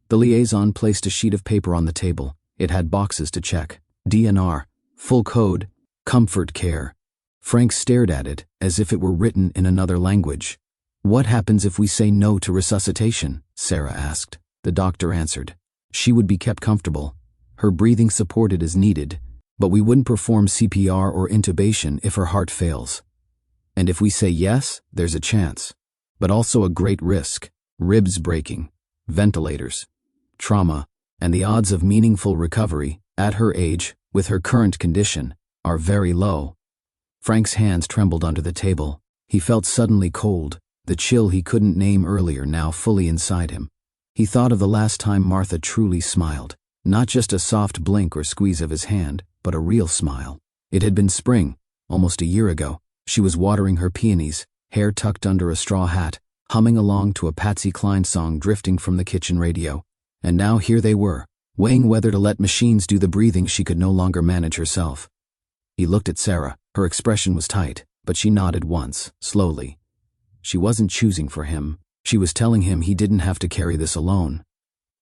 The liaison placed a sheet of paper on the table. It had boxes to check. DNR, full code, comfort care. Frank stared at it as if it were written in another language. What happens if we say no to resuscitation? Sarah asked. The doctor answered. She would be kept comfortable, her breathing supported as needed, but we wouldn't perform CPR or intubation if her heart fails. And if we say yes, there's a chance, but also a great risk: ribs breaking, ventilators, trauma, and the odds of meaningful recovery, at her age, with her current condition, are very low. Frank's hands trembled under the table. He felt suddenly cold, the chill he couldn't name earlier now fully inside him. He thought of the last time Martha truly smiled, not just a soft blink or squeeze of his hand, but a real smile. It had been spring, almost a year ago. She was watering her peonies, hair tucked under a straw hat, humming along to a Patsy Cline song drifting from the kitchen radio. And now here they were, weighing whether to let machines do the breathing she could no longer manage herself. He looked at Sarah. Her expression was tight, but she nodded once, slowly. She wasn't choosing for him. She was telling him he didn't have to carry this alone.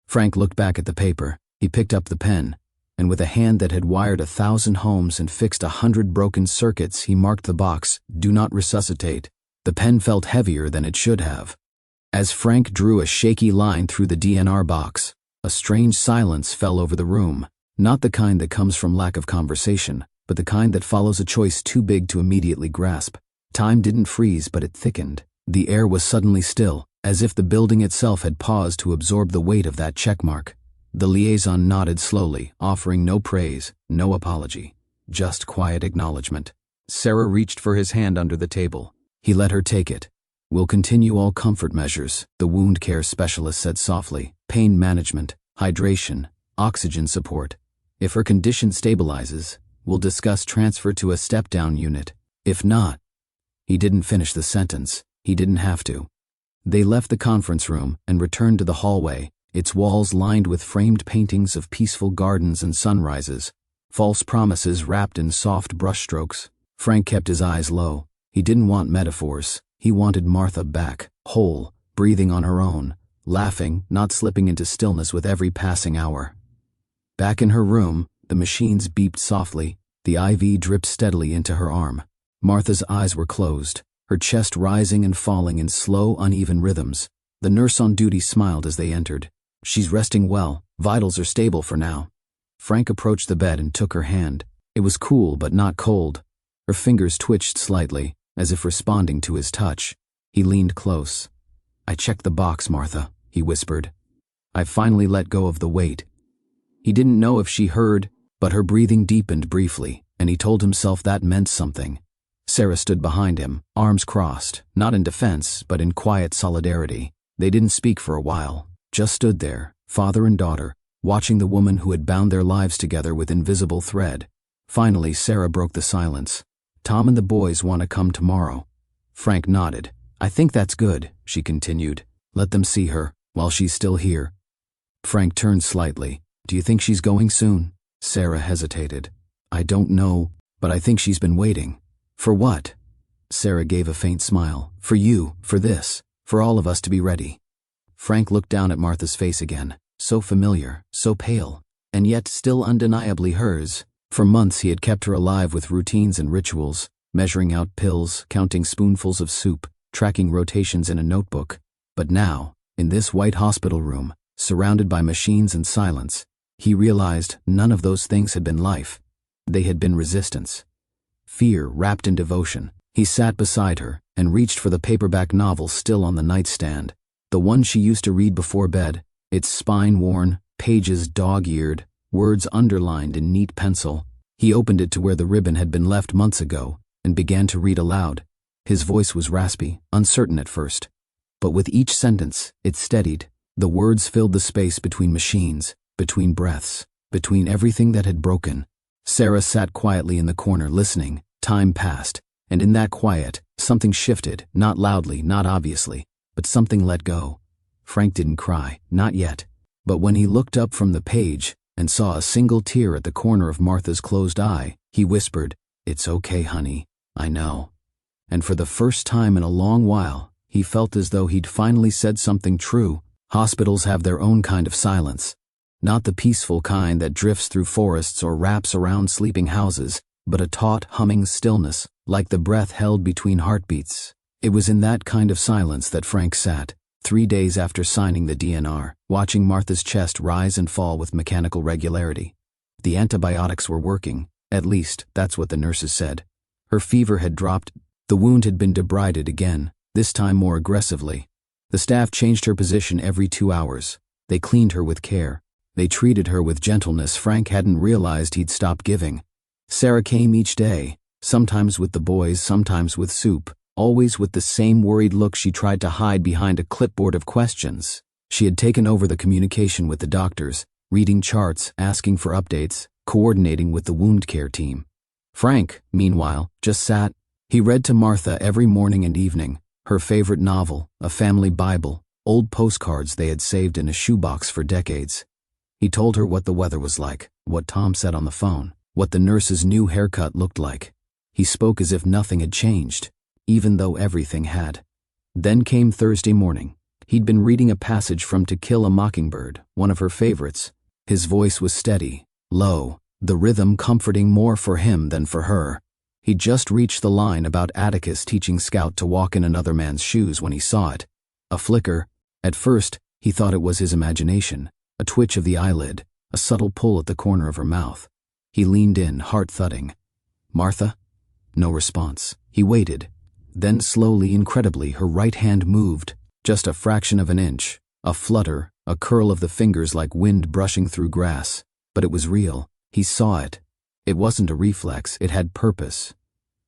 Frank looked back at the paper. He picked up the pen, and with a hand that had wired 1,000 homes and fixed 100 broken circuits, he marked the box, "Do not resuscitate." The pen felt heavier than it should have. As Frank drew a shaky line through the DNR box, a strange silence fell over the room, not the kind that comes from lack of conversation, but the kind that follows a choice too big to immediately grasp. Time didn't freeze, but it thickened. The air was suddenly still, as if the building itself had paused to absorb the weight of that checkmark. The liaison nodded slowly, offering no praise, no apology, just quiet acknowledgement. Sarah reached for his hand under the table. He let her take it. We'll continue all comfort measures, the wound care specialist said softly. Pain management, hydration, oxygen support. If her condition stabilizes, we'll discuss transfer to a step-down unit. If not, he didn't finish the sentence. He didn't have to. They left the conference room and returned to the hallway, its walls lined with framed paintings of peaceful gardens and sunrises, false promises wrapped in soft brushstrokes. Frank kept his eyes low. He didn't want metaphors. He wanted Martha back, whole, breathing on her own, laughing, not slipping into stillness with every passing hour. Back in her room, the machines beeped softly, the IV dripped steadily into her arm. Martha's eyes were closed, her chest rising and falling in slow, uneven rhythms. The nurse on duty smiled as they entered. She's resting well, vitals are stable for now. Frank approached the bed and took her hand. It was cool but not cold. Her fingers twitched slightly, as if responding to his touch. He leaned close. I checked the box, Martha, he whispered. I finally let go of the weight. He didn't know if she heard, but her breathing deepened briefly, and he told himself that meant something. Sarah stood behind him, arms crossed, not in defense, but in quiet solidarity. They didn't speak for a while, just stood there, father and daughter, watching the woman who had bound their lives together with invisible thread. Finally, Sarah broke the silence. Tom and the boys want to come tomorrow. Frank nodded. I think that's good, she continued. Let them see her, while she's still here. Frank turned slightly. Do you think she's going soon? Sarah hesitated. I don't know, but I think she's been waiting. For what? Sarah gave a faint smile. For you, for this, for all of us to be ready. Frank looked down at Martha's face again, so familiar, so pale, and yet still undeniably hers. For months he had kept her alive with routines and rituals, measuring out pills, counting spoonfuls of soup, tracking rotations in a notebook. But now, in this white hospital room, surrounded by machines and silence, he realized none of those things had been life. They had been resistance. Fear wrapped in devotion. He sat beside her and reached for the paperback novel still on the nightstand, the one she used to read before bed, its spine worn, pages dog-eared, words underlined in neat pencil. He opened it to where the ribbon had been left months ago and began to read aloud. His voice was raspy, uncertain at first. But with each sentence, it steadied. The words filled the space between machines, between breaths, between everything that had broken. Sarah sat quietly in the corner listening. Time passed, and in that quiet, something shifted, not loudly, not obviously, but something let go. Frank didn't cry, not yet. But when he looked up from the page and saw a single tear at the corner of Martha's closed eye, he whispered, It's okay, honey, I know. And for the first time in a long while, he felt as though he'd finally said something true. Hospitals have their own kind of silence. Not the peaceful kind that drifts through forests or wraps around sleeping houses, but a taut, humming stillness, like the breath held between heartbeats. It was in that kind of silence that Frank sat, 3 days after signing the DNR, watching Martha's chest rise and fall with mechanical regularity. The antibiotics were working, at least that's what the nurses said. Her fever had dropped, the wound had been debrided again, this time more aggressively. The staff changed her position every 2 hours. They cleaned her with care. They treated her with gentleness Frank hadn't realized he'd stopped giving. Sarah came each day, sometimes with the boys, sometimes with soup, always with the same worried look she tried to hide behind a clipboard of questions. She had taken over the communication with the doctors, reading charts, asking for updates, coordinating with the wound care team. Frank, meanwhile, just sat. He read to Martha every morning and evening, her favorite novel, a family Bible, old postcards they had saved in a shoebox for decades. He told her what the weather was like, what Tom said on the phone, what the nurse's new haircut looked like. He spoke as if nothing had changed, even though everything had. Then came Thursday morning. He'd been reading a passage from To Kill a Mockingbird, one of her favorites. His voice was steady, low, the rhythm comforting more for him than for her. He'd just reached the line about Atticus teaching Scout to walk in another man's shoes when he saw it. A flicker. At first, he thought it was his imagination, a twitch of the eyelid, a subtle pull at the corner of her mouth. He leaned in, heart thudding. Martha? No response. He waited. Then slowly, incredibly, her right hand moved, just a fraction of an inch, a flutter, a curl of the fingers like wind brushing through grass. But it was real. He saw it. It wasn't a reflex, it had purpose.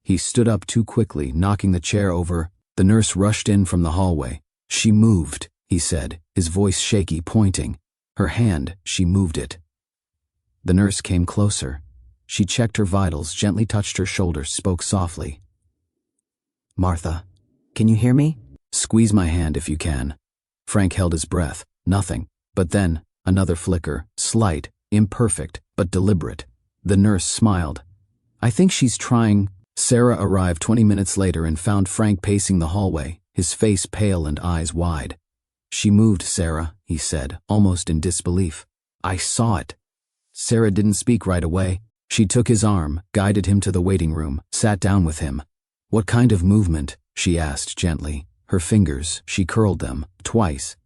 He stood up too quickly, knocking the chair over. The nurse rushed in from the hallway. "She moved," he said, his voice shaky, pointing. "Her hand, she moved it." The nurse came closer. She checked her vitals, gently touched her shoulder, spoke softly. "Martha, can you hear me?" "Squeeze my hand if you can." Frank held his breath. Nothing. But then, another flicker, slight, imperfect, but deliberate. The nurse smiled. "I think she's trying." Sarah arrived 20 minutes later and found Frank pacing the hallway, his face pale and eyes wide. "She moved, Sarah," he said, almost in disbelief. "I saw it." Sarah didn't speak right away. She took his arm, guided him to the waiting room, sat down with him. "What kind of movement?" she asked gently. Her fingers, she curled them, twice.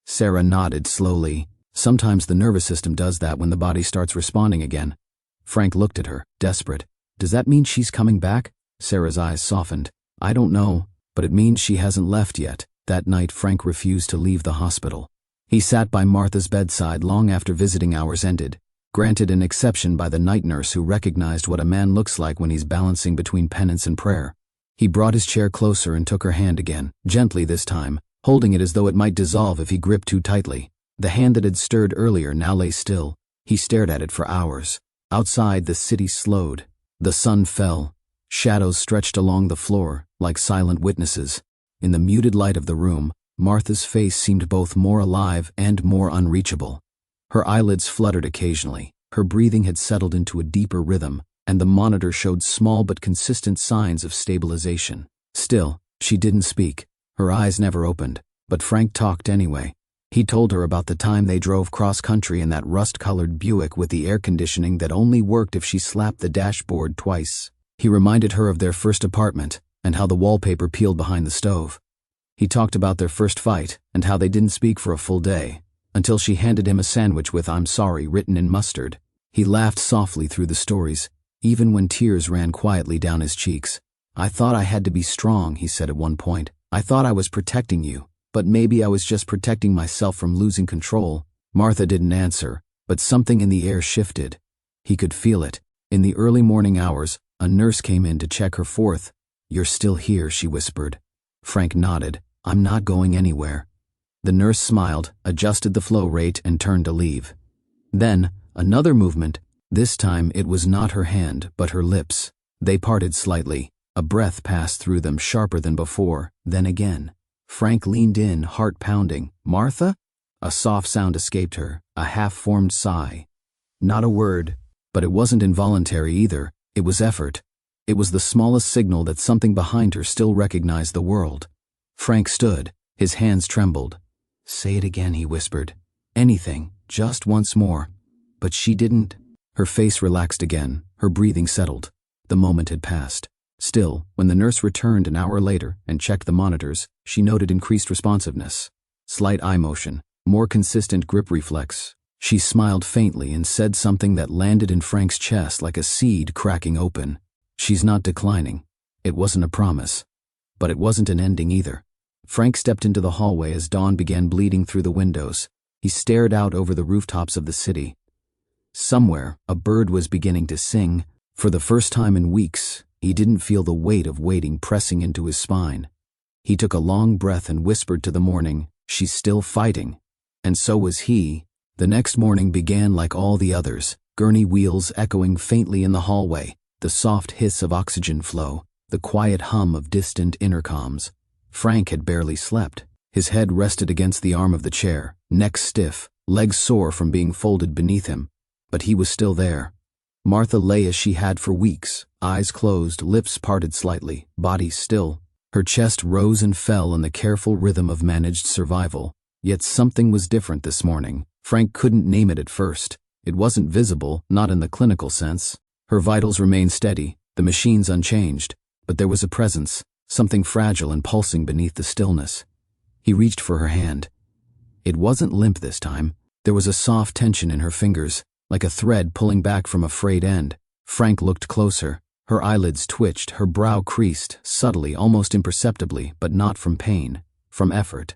Sarah nodded slowly. Sometimes the nervous system does that when the body starts responding again. Frank looked at her, desperate. "Does that mean she's coming back?" Sarah's eyes softened. "I don't know, but it means she hasn't left yet." That night Frank refused to leave the hospital. He sat by Martha's bedside long after visiting hours ended, granted an exception by the night nurse who recognized what a man looks like when he's balancing between penance and prayer. He brought his chair closer and took her hand again, gently this time, holding it as though it might dissolve if he gripped too tightly. The hand that had stirred earlier now lay still. He stared at it for hours. Outside, the city slowed. The sun fell. Shadows stretched along the floor, like silent witnesses. In the muted light of the room, Martha's face seemed both more alive and more unreachable. Her eyelids fluttered occasionally. Her breathing had settled into a deeper rhythm, and the monitor showed small but consistent signs of stabilization. Still, she didn't speak. Her eyes never opened, but Frank talked anyway. He told her about the time they drove cross-country in that rust-colored Buick with the air conditioning that only worked if she slapped the dashboard twice. He reminded her of their first apartment and how the wallpaper peeled behind the stove. He talked about their first fight and how they didn't speak for a full day, until she handed him a sandwich with "I'm sorry" written in mustard. He laughed softly through the stories, even when tears ran quietly down his cheeks. "I thought I had to be strong," he said at one point. "I thought I was protecting you. But maybe I was just protecting myself from losing control." Martha didn't answer, but something in the air shifted. He could feel it. In the early morning hours, a nurse came in to check her forth. "You're still here," she whispered. Frank nodded. "I'm not going anywhere." The nurse smiled, adjusted the flow rate, and turned to leave. Then, another movement. This time it was not her hand, but her lips. They parted slightly. A breath passed through them, sharper than before, then again. Frank leaned in, heart pounding. "Martha?" A soft sound escaped her, a half-formed sigh. Not a word, but it wasn't involuntary either. It was effort. It was the smallest signal that something behind her still recognized the world. Frank stood. His hands trembled. "Say it again," he whispered. "Anything, just once more." But she didn't. Her face relaxed again. Her breathing settled. The moment had passed. Still, when the nurse returned an hour later and checked the monitors, she noted increased responsiveness. Slight eye motion, more consistent grip reflex. She smiled faintly and said something that landed in Frank's chest like a seed cracking open. "She's not declining." It wasn't a promise. But it wasn't an ending either. Frank stepped into the hallway as dawn began bleeding through the windows. He stared out over the rooftops of the city. Somewhere, a bird was beginning to sing. For the first time in weeks, he didn't feel the weight of waiting pressing into his spine. He took a long breath and whispered to the morning, "She's still fighting." And so was he. The next morning began like all the others, gurney wheels echoing faintly in the hallway, the soft hiss of oxygen flow, the quiet hum of distant intercoms. Frank had barely slept. His head rested against the arm of the chair, neck stiff, legs sore from being folded beneath him. But he was still there. Martha lay as she had for weeks, eyes closed, lips parted slightly, body still. Her chest rose and fell in the careful rhythm of managed survival. Yet something was different this morning. Frank couldn't name it at first. It wasn't visible, not in the clinical sense. Her vitals remained steady, the machines unchanged, but there was a presence, something fragile and pulsing beneath the stillness. He reached for her hand. It wasn't limp this time. There was a soft tension in her fingers, like a thread pulling back from a frayed end. Frank looked closer. Her eyelids twitched, her brow creased, subtly, almost imperceptibly, but not from pain, from effort.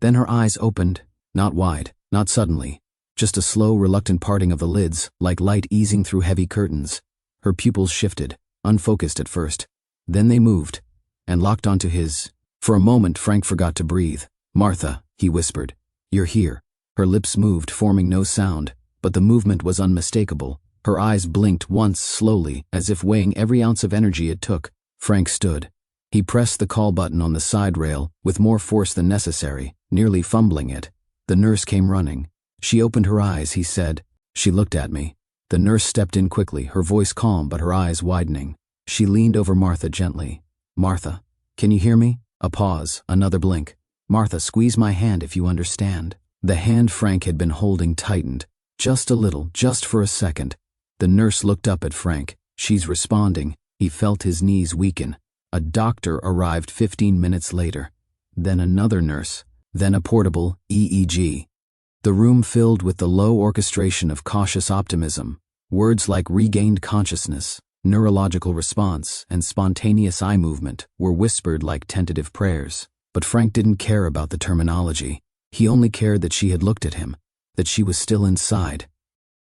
Then her eyes opened, not wide, not suddenly, just a slow, reluctant parting of the lids, like light easing through heavy curtains. Her pupils shifted, unfocused at first. Then they moved, and locked onto his. For a moment Frank forgot to breathe. "Martha," he whispered. "You're here." Her lips moved, forming no sound, but the movement was unmistakable. Her eyes blinked once slowly, as if weighing every ounce of energy it took. Frank stood. He pressed the call button on the side rail, with more force than necessary, nearly fumbling it. The nurse came running. "She opened her eyes," he said. She looked at me. The nurse stepped in quickly, her voice calm but her eyes widening. She leaned over Martha gently. "Martha, can you hear me?" A pause, another blink. "Martha, squeeze my hand if you understand." The hand Frank had been holding tightened. Just a little, just for a second. The nurse looked up at Frank. "She's responding." He felt his knees weaken. A doctor arrived 15 minutes later. Then another nurse. Then a portable EEG. The room filled with the low orchestration of cautious optimism. Words like regained consciousness, neurological response, and spontaneous eye movement were whispered like tentative prayers. But Frank didn't care about the terminology. He only cared that she had looked at him, that she was still inside.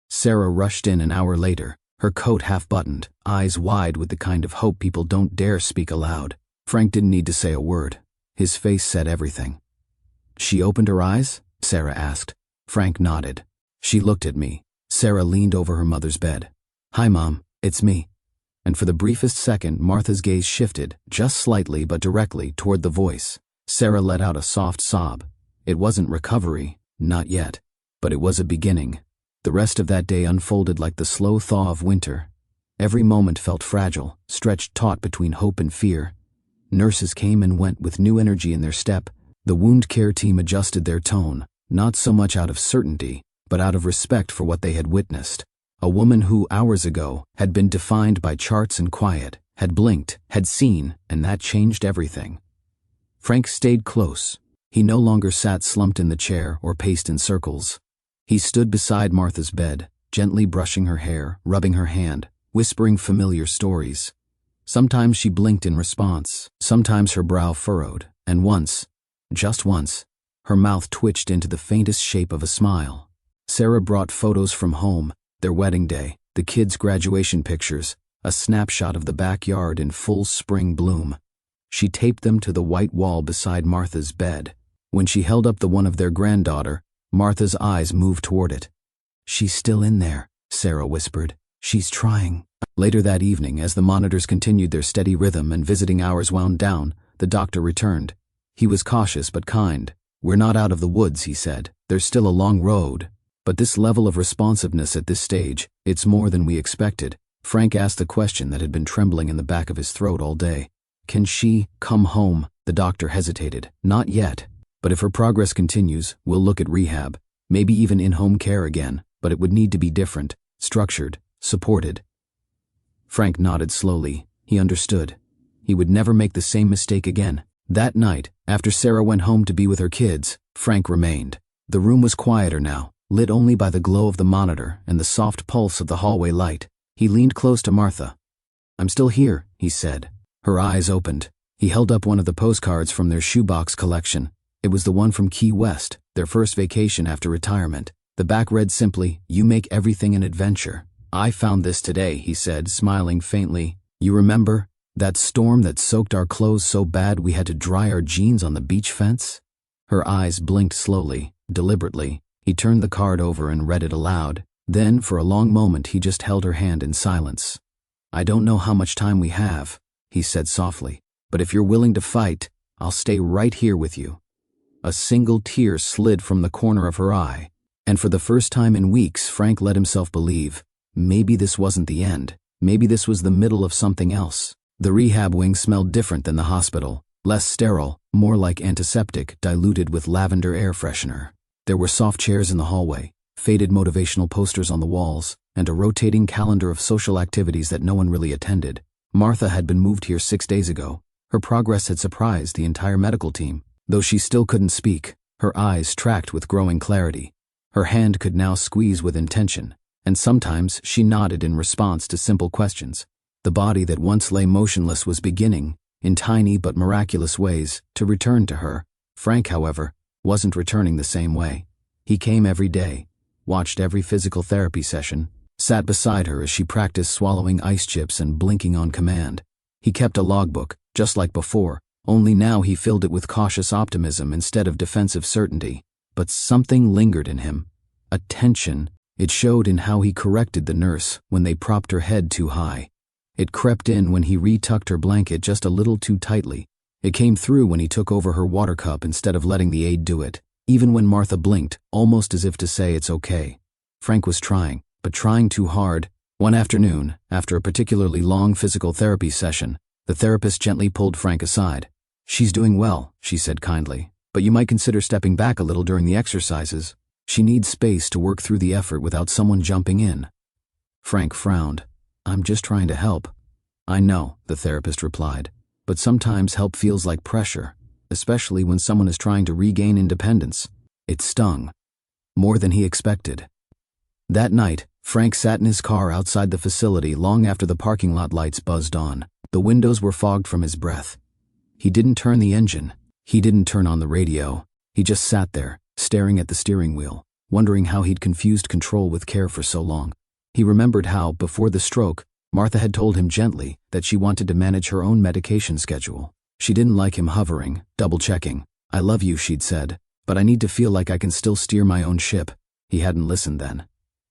Sarah rushed in an hour later, her coat half-buttoned, eyes wide with the kind of hope people don't dare speak aloud. Frank didn't need to say a word. His face said everything. "She opened her eyes?" Sarah asked. Frank nodded. She looked at me. Sarah leaned over her mother's bed. "Hi, Mom, it's me." And for the briefest second, Martha's gaze shifted, just slightly but directly, toward the voice. Sarah let out a soft sob. It wasn't recovery, not yet, but it was a beginning. The rest of that day unfolded like the slow thaw of winter. Every moment felt fragile, stretched taut between hope and fear. Nurses came and went with new energy in their step. The wound care team adjusted their tone, not so much out of certainty, but out of respect for what they had witnessed. A woman who, hours ago, had been defined by charts and quiet, had blinked, had seen, and that changed everything. Frank stayed close. He no longer sat slumped in the chair or paced in circles. He stood beside Martha's bed, gently brushing her hair, rubbing her hand, whispering familiar stories. Sometimes she blinked in response, sometimes her brow furrowed, and once, just once, her mouth twitched into the faintest shape of a smile. Sarah brought photos from home, their wedding day, the kids' graduation pictures, a snapshot of the backyard in full spring bloom. She taped them to the white wall beside Martha's bed. When she held up the one of their granddaughter, Martha's eyes moved toward it. "She's still in there," Sarah whispered. "She's trying." Later that evening, as the monitors continued their steady rhythm and visiting hours wound down, the doctor returned. He was cautious but kind. "We're not out of the woods," he said. "There's still a long road. But this level of responsiveness at this stage, it's more than we expected." Frank asked the question that had been trembling in the back of his throat all day. "Can she come home?" The doctor hesitated. "Not yet. But if her progress continues, we'll look at rehab, maybe even in-home care again, but it would need to be different, structured, supported." Frank nodded slowly. He understood. He would never make the same mistake again. That night, after Sarah went home to be with her kids, Frank remained. The room was quieter now, lit only by the glow of the monitor and the soft pulse of the hallway light. He leaned close to Martha. "I'm still here," he said. Her eyes opened. He held up one of the postcards from their shoebox collection. It was the one from Key West, their first vacation after retirement. The back read simply, "You make everything an adventure." "I found this today," he said, smiling faintly. "You remember? That storm that soaked our clothes so bad we had to dry our jeans on the beach fence?" Her eyes blinked slowly, deliberately. He turned the card over and read it aloud. Then, for a long moment, he just held her hand in silence. "I don't know how much time we have," he said softly, "but if you're willing to fight, I'll stay right here with you." A single tear slid from the corner of her eye, and for the first time in weeks, Frank let himself believe, maybe this wasn't the end. Maybe this was the middle of something else. The rehab wing smelled different than the hospital, less sterile, more like antiseptic, diluted with lavender air freshener. There were soft chairs in the hallway, faded motivational posters on the walls, and a rotating calendar of social activities that no one really attended. Martha had been moved here 6 days ago. Her progress had surprised the entire medical team. Though she still couldn't speak, her eyes tracked with growing clarity. Her hand could now squeeze with intention, and sometimes she nodded in response to simple questions. The body that once lay motionless was beginning, in tiny but miraculous ways, to return to her. Frank, however, wasn't returning the same way. He came every day, watched every physical therapy session, sat beside her as she practiced swallowing ice chips and blinking on command. He kept a logbook, just like before, only now he filled it with cautious optimism instead of defensive certainty. But something lingered in him. A tension. It showed in how he corrected the nurse when they propped her head too high. It crept in when he retucked her blanket just a little too tightly. It came through when he took over her water cup instead of letting the aide do it, even when Martha blinked, almost as if to say it's okay. Frank was trying, but trying too hard. One afternoon, after a particularly long physical therapy session, the therapist gently pulled Frank aside. "She's doing well," she said kindly, "but you might consider stepping back a little during the exercises. She needs space to work through the effort without someone jumping in." Frank frowned. "I'm just trying to help." "I know," the therapist replied, "but sometimes help feels like pressure, especially when someone is trying to regain independence." It stung. More than he expected. That night, Frank sat in his car outside the facility long after the parking lot lights buzzed on. The windows were fogged from his breath. He didn't turn the engine. He didn't turn on the radio. He just sat there, staring at the steering wheel, wondering how he'd confused control with care for so long. He remembered how, before the stroke, Martha had told him gently that she wanted to manage her own medication schedule. She didn't like him hovering, double-checking. "I love you," she'd said, "but I need to feel like I can still steer my own ship." He hadn't listened then.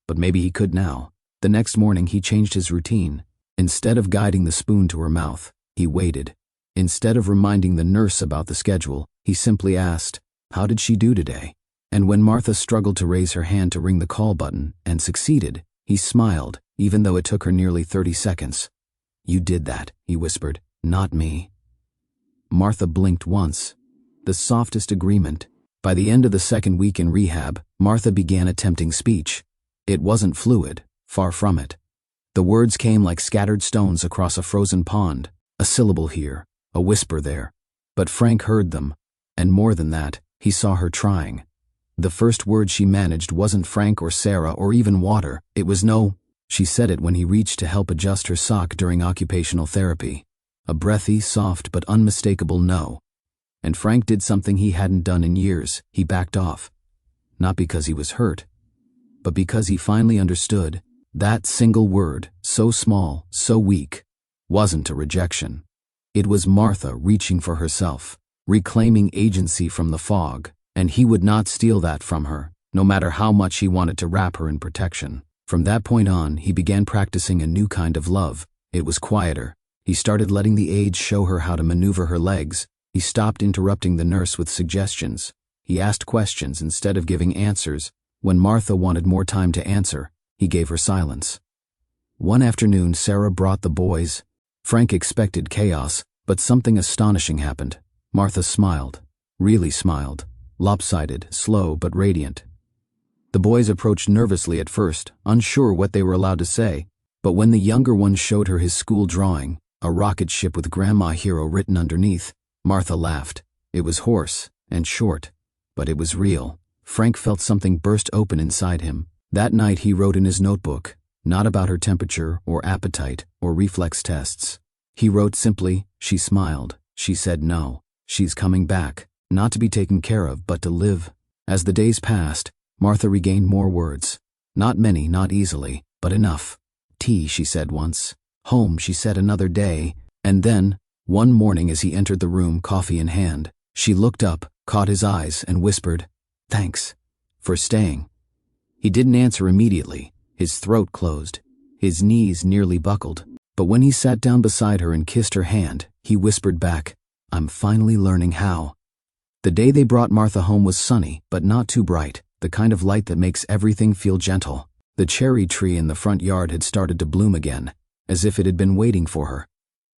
But maybe he could now. The next morning he changed his routine. Instead of guiding the spoon to her mouth, he waited. Instead of reminding the nurse about the schedule, he simply asked, "How did she do today?" And when Martha struggled to raise her hand to ring the call button, and succeeded, he smiled, even though it took her nearly 30 seconds. "You did that," he whispered, "not me." Martha blinked once. The softest agreement. By the end of the second week in rehab, Martha began attempting speech. It wasn't fluid, far from it. The words came like scattered stones across a frozen pond, a syllable here, a whisper there. But Frank heard them, and more than that, he saw her trying. The first word she managed wasn't Frank or Sarah or even water. It was no. She said it when he reached to help adjust her sock during occupational therapy. A breathy, soft but unmistakable no. And Frank did something he hadn't done in years. He backed off. Not because he was hurt, but because he finally understood. That single word, so small, so weak, wasn't a rejection. It was Martha reaching for herself, reclaiming agency from the fog, and he would not steal that from her, no matter how much he wanted to wrap her in protection. From that point on, he began practicing a new kind of love. It was quieter. He started letting the aides show her how to maneuver her legs. He stopped interrupting the nurse with suggestions. He asked questions instead of giving answers. When Martha wanted more time to answer, he gave her silence. One afternoon, Sarah brought the boys. Frank expected chaos, but something astonishing happened. Martha smiled, really smiled, lopsided, slow but radiant. The boys approached nervously at first, unsure what they were allowed to say, but when the younger one showed her his school drawing, a rocket ship with Grandma Hero written underneath, Martha laughed. It was hoarse and short, but it was real. Frank felt something burst open inside him. That night he wrote in his notebook, not about her temperature or appetite or reflex tests. He wrote simply, "She smiled. She said no. She's coming back, not to be taken care of, but to live." As the days passed, Martha regained more words. Not many, not easily, but enough. "Tea," she said once. "Home," she said another day. And then, one morning as he entered the room, coffee in hand, she looked up, caught his eyes, and whispered, "Thanks for staying." He didn't answer immediately. His throat closed. His knees nearly buckled. But when he sat down beside her and kissed her hand, he whispered back, "I'm finally learning how." The day they brought Martha home was sunny, but not too bright, the kind of light that makes everything feel gentle. The cherry tree in the front yard had started to bloom again, as if it had been waiting for her.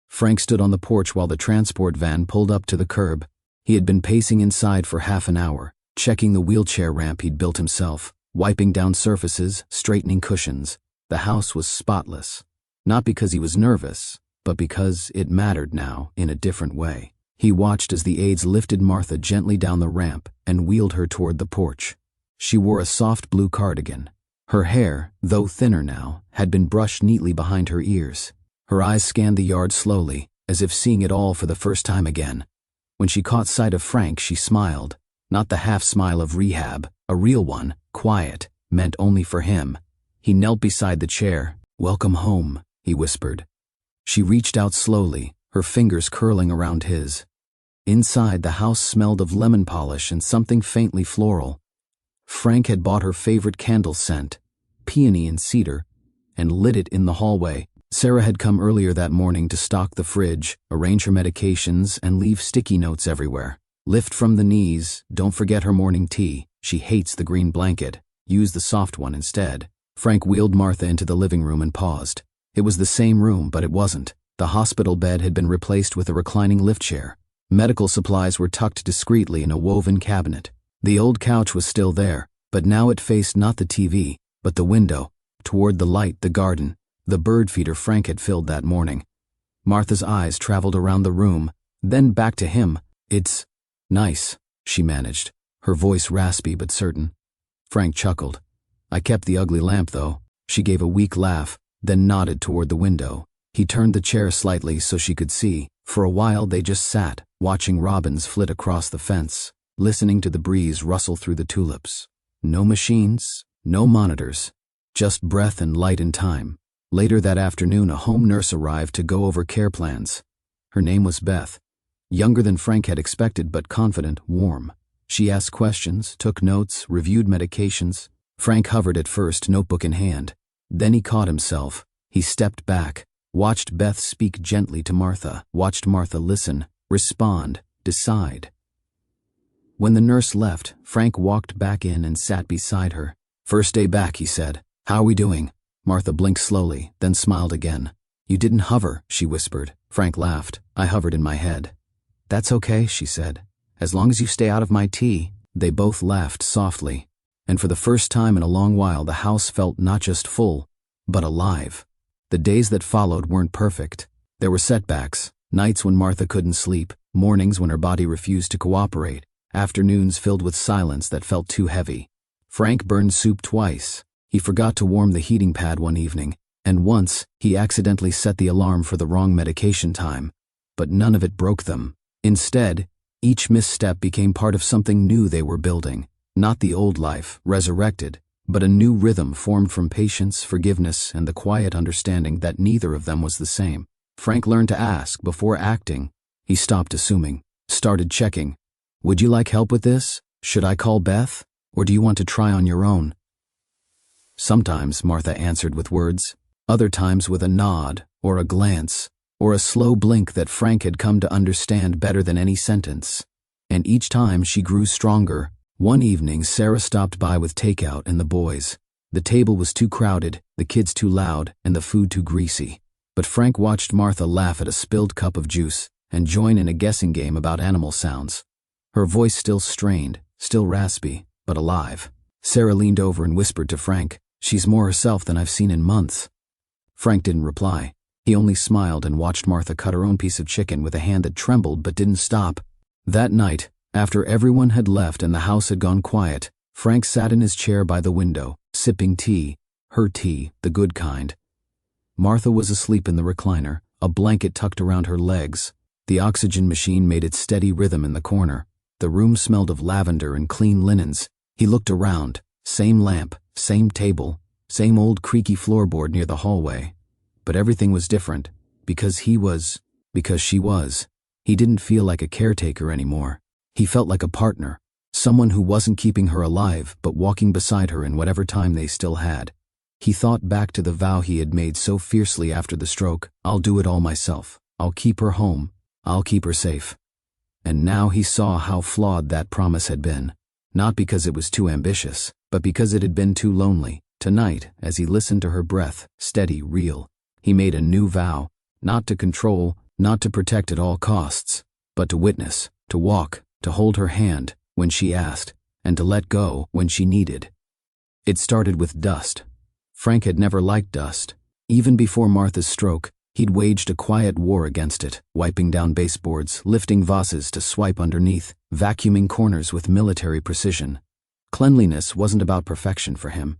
Frank stood on the porch while the transport van pulled up to the curb. He had been pacing inside for half an hour, checking the wheelchair ramp he'd built himself, wiping down surfaces, straightening cushions. The house was spotless. Not because he was nervous, but because it mattered now in a different way. He watched as the aides lifted Martha gently down the ramp and wheeled her toward the porch. She wore a soft blue cardigan. Her hair, though thinner now, had been brushed neatly behind her ears. Her eyes scanned the yard slowly, as if seeing it all for the first time again. When she caught sight of Frank, she smiled. Not the half-smile of rehab, a real one, quiet, meant only for him. He knelt beside the chair. "Welcome home," he whispered. She reached out slowly, her fingers curling around his. Inside, the house smelled of lemon polish and something faintly floral. Frank had bought her favorite candle scent, peony and cedar, and lit it in the hallway. Sarah had come earlier that morning to stock the fridge, arrange her medications, and leave sticky notes everywhere. Lift from the knees, don't forget her morning tea. She hates the green blanket. Use the soft one instead. Frank wheeled Martha into the living room and paused. It was the same room, but it wasn't. The hospital bed had been replaced with a reclining lift chair. Medical supplies were tucked discreetly in a woven cabinet. The old couch was still there, but now it faced not the TV, but the window, toward the light, the garden, the bird feeder Frank had filled that morning. Martha's eyes traveled around the room, then back to him. "It's nice," she managed, her voice raspy but certain. Frank chuckled. "I kept the ugly lamp, though." She gave a weak laugh, then nodded toward the window. He turned the chair slightly so she could see. For a while they just sat, watching robins flit across the fence, listening to the breeze rustle through the tulips. No machines, no monitors, just breath and light and time. Later that afternoon, a home nurse arrived to go over care plans. Her name was Beth. Younger than Frank had expected, but confident, warm. She asked questions, took notes, reviewed medications. Frank hovered at first, notebook in hand. Then he caught himself. He stepped back, watched Beth speak gently to Martha, watched Martha listen, respond, decide. When the nurse left, Frank walked back in and sat beside her. "First day back," he said. "How are we doing?" Martha blinked slowly, then smiled again. "You didn't hover," she whispered. Frank laughed. "I hovered in my head." "That's okay," she said. "As long as you stay out of my tea." They both laughed softly, and for the first time in a long while the house felt not just full, but alive. The days that followed weren't perfect. There were setbacks, nights when Martha couldn't sleep, mornings when her body refused to cooperate, afternoons filled with silence that felt too heavy. Frank burned soup twice. He forgot to warm the heating pad one evening, and once he accidentally set the alarm for the wrong medication time. But none of it broke them. Instead, each misstep became part of something new they were building. Not the old life, resurrected, but a new rhythm formed from patience, forgiveness, and the quiet understanding that neither of them was the same. Frank learned to ask before acting. He stopped assuming, started checking. "Would you like help with this? Should I call Beth? Or do you want to try on your own?" Sometimes Martha answered with words, other times with a nod, or a glance, or a slow blink that Frank had come to understand better than any sentence. And each time she grew stronger. One evening, Sarah stopped by with takeout and the boys. The table was too crowded, the kids too loud, and the food too greasy. But Frank watched Martha laugh at a spilled cup of juice and join in a guessing game about animal sounds. Her voice still strained, still raspy, but alive. Sarah leaned over and whispered to Frank, "She's more herself than I've seen in months." Frank didn't reply. He only smiled and watched Martha cut her own piece of chicken with a hand that trembled but didn't stop. That night, after everyone had left and the house had gone quiet, Frank sat in his chair by the window, sipping tea, her tea, the good kind. Martha was asleep in the recliner, a blanket tucked around her legs. The oxygen machine made its steady rhythm in the corner. The room smelled of lavender and clean linens. He looked around. Same lamp, same table, same old creaky floorboard near the hallway. But everything was different, because she was. He didn't feel like a caretaker anymore. He felt like a partner, someone who wasn't keeping her alive but walking beside her in whatever time they still had. He thought back to the vow he had made so fiercely after the stroke, "I'll do it all myself. I'll keep her home. I'll keep her safe." And now he saw how flawed that promise had been. Not because it was too ambitious, but because it had been too lonely. Tonight, as he listened to her breath, steady, real, he made a new vow, not to control, not to protect at all costs, but to witness, to walk, to hold her hand when she asked, and to let go when she needed. It started with dust. Frank had never liked dust. Even before Martha's stroke, he'd waged a quiet war against it, wiping down baseboards, lifting vases to swipe underneath, vacuuming corners with military precision. Cleanliness wasn't about perfection for him.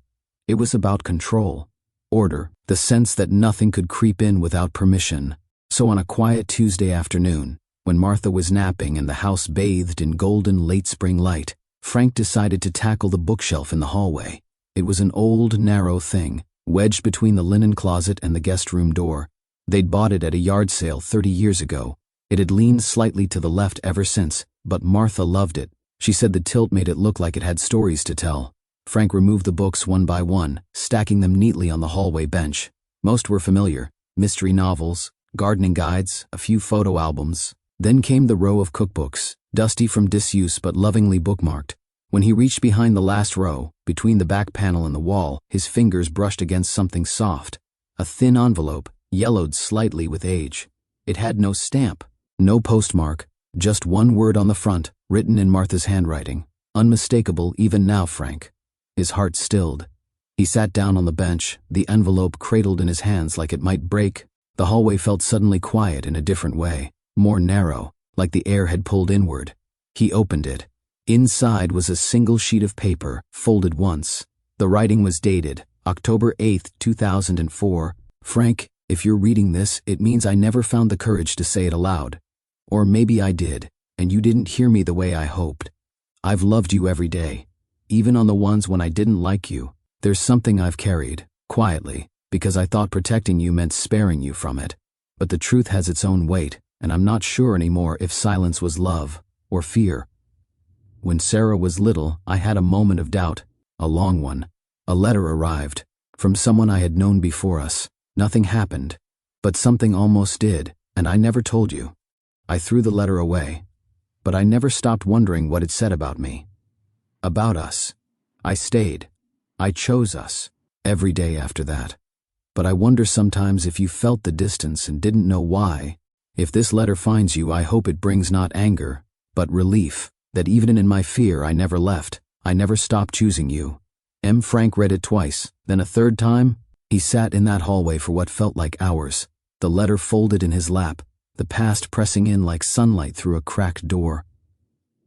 It was about control, order, the sense that nothing could creep in without permission. So on a quiet Tuesday afternoon, when Martha was napping and the house bathed in golden late spring light, Frank decided to tackle the bookshelf in the hallway. It was an old, narrow thing, wedged between the linen closet and the guest room door. They'd bought it at a yard sale 30 years ago. It had leaned slightly to the left ever since, but Martha loved it. She said the tilt made it look like it had stories to tell. Frank removed the books one by one, stacking them neatly on the hallway bench. Most were familiar: mystery novels, gardening guides, a few photo albums. Then came the row of cookbooks, dusty from disuse but lovingly bookmarked. When he reached behind the last row, between the back panel and the wall, his fingers brushed against something soft. A thin envelope, yellowed slightly with age. It had no stamp, no postmark, just one word on the front, written in Martha's handwriting. Unmistakable even now, Frank. His heart stilled. He sat down on the bench, the envelope cradled in his hands like it might break. The hallway felt suddenly quiet in a different way, more narrow, like the air had pulled inward. He opened it. Inside was a single sheet of paper, folded once. The writing was dated, October 8th, 2004. Frank, if you're reading this, it means I never found the courage to say it aloud. Or maybe I did, and you didn't hear me the way I hoped. I've loved you every day, even on the ones when I didn't like you. There's something I've carried, quietly, because I thought protecting you meant sparing you from it. But the truth has its own weight, and I'm not sure anymore if silence was love or fear. When Sarah was little, I had a moment of doubt, a long one. A letter arrived, from someone I had known before us. Nothing happened, but something almost did, and I never told you. I threw the letter away, but I never stopped wondering what it said about me. About us. I stayed. I chose us, every day after that. But I wonder sometimes if you felt the distance and didn't know why. If this letter finds you, I hope it brings not anger, but relief, that even in my fear I never left, I never stopped choosing you. Frank read it twice, then a third time. He sat in that hallway for what felt like hours, the letter folded in his lap, the past pressing in like sunlight through a cracked door.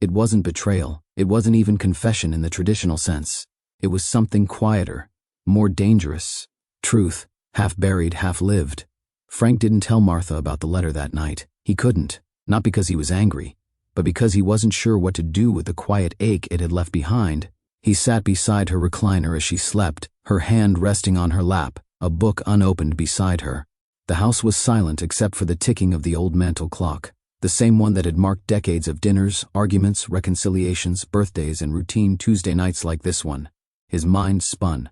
It wasn't betrayal, it wasn't even confession in the traditional sense. It was something quieter, more dangerous. Truth, half buried, half lived. Frank didn't tell Martha about the letter that night. He couldn't, not because he was angry, but because he wasn't sure what to do with the quiet ache it had left behind. He sat beside her recliner as she slept, her hand resting on her lap, a book unopened beside her. The house was silent except for the ticking of the old mantel clock, the same one that had marked decades of dinners, arguments, reconciliations, birthdays, and routine Tuesday nights like this one. His mind spun.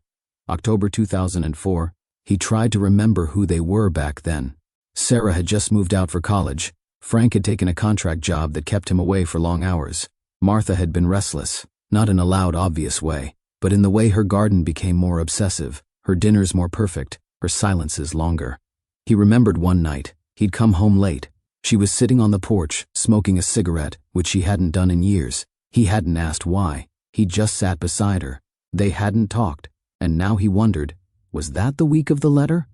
October 2004. He tried to remember who they were back then. Sarah had just moved out for college. Frank had taken a contract job that kept him away for long hours. Martha had been restless, not in a loud, obvious way, but in the way her garden became more obsessive, her dinners more perfect, her silences longer. He remembered one night. He'd come home late. She was sitting on the porch, smoking a cigarette, which she hadn't done in years. He hadn't asked why. He just sat beside her. They hadn't talked, and now he wondered, was that the week of the letter?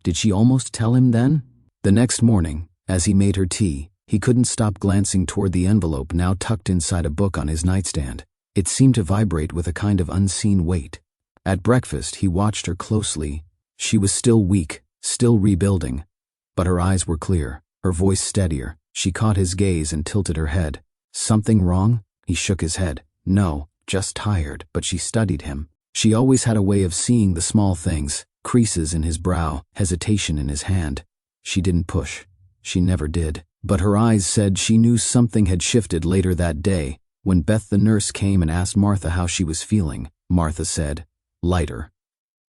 Did she almost tell him then? The next morning, as he made her tea, he couldn't stop glancing toward the envelope now tucked inside a book on his nightstand. It seemed to vibrate with a kind of unseen weight. At breakfast, he watched her closely. She was still weak, still rebuilding, but her eyes were clear, her voice steadier. She caught his gaze and tilted her head. Something wrong? He shook his head. No, just tired, but she studied him. She always had a way of seeing the small things, creases in his brow, hesitation in his hand. She didn't push. She never did. But her eyes said she knew something had shifted later that day. When Beth the nurse came and asked Martha how she was feeling, Martha said, lighter.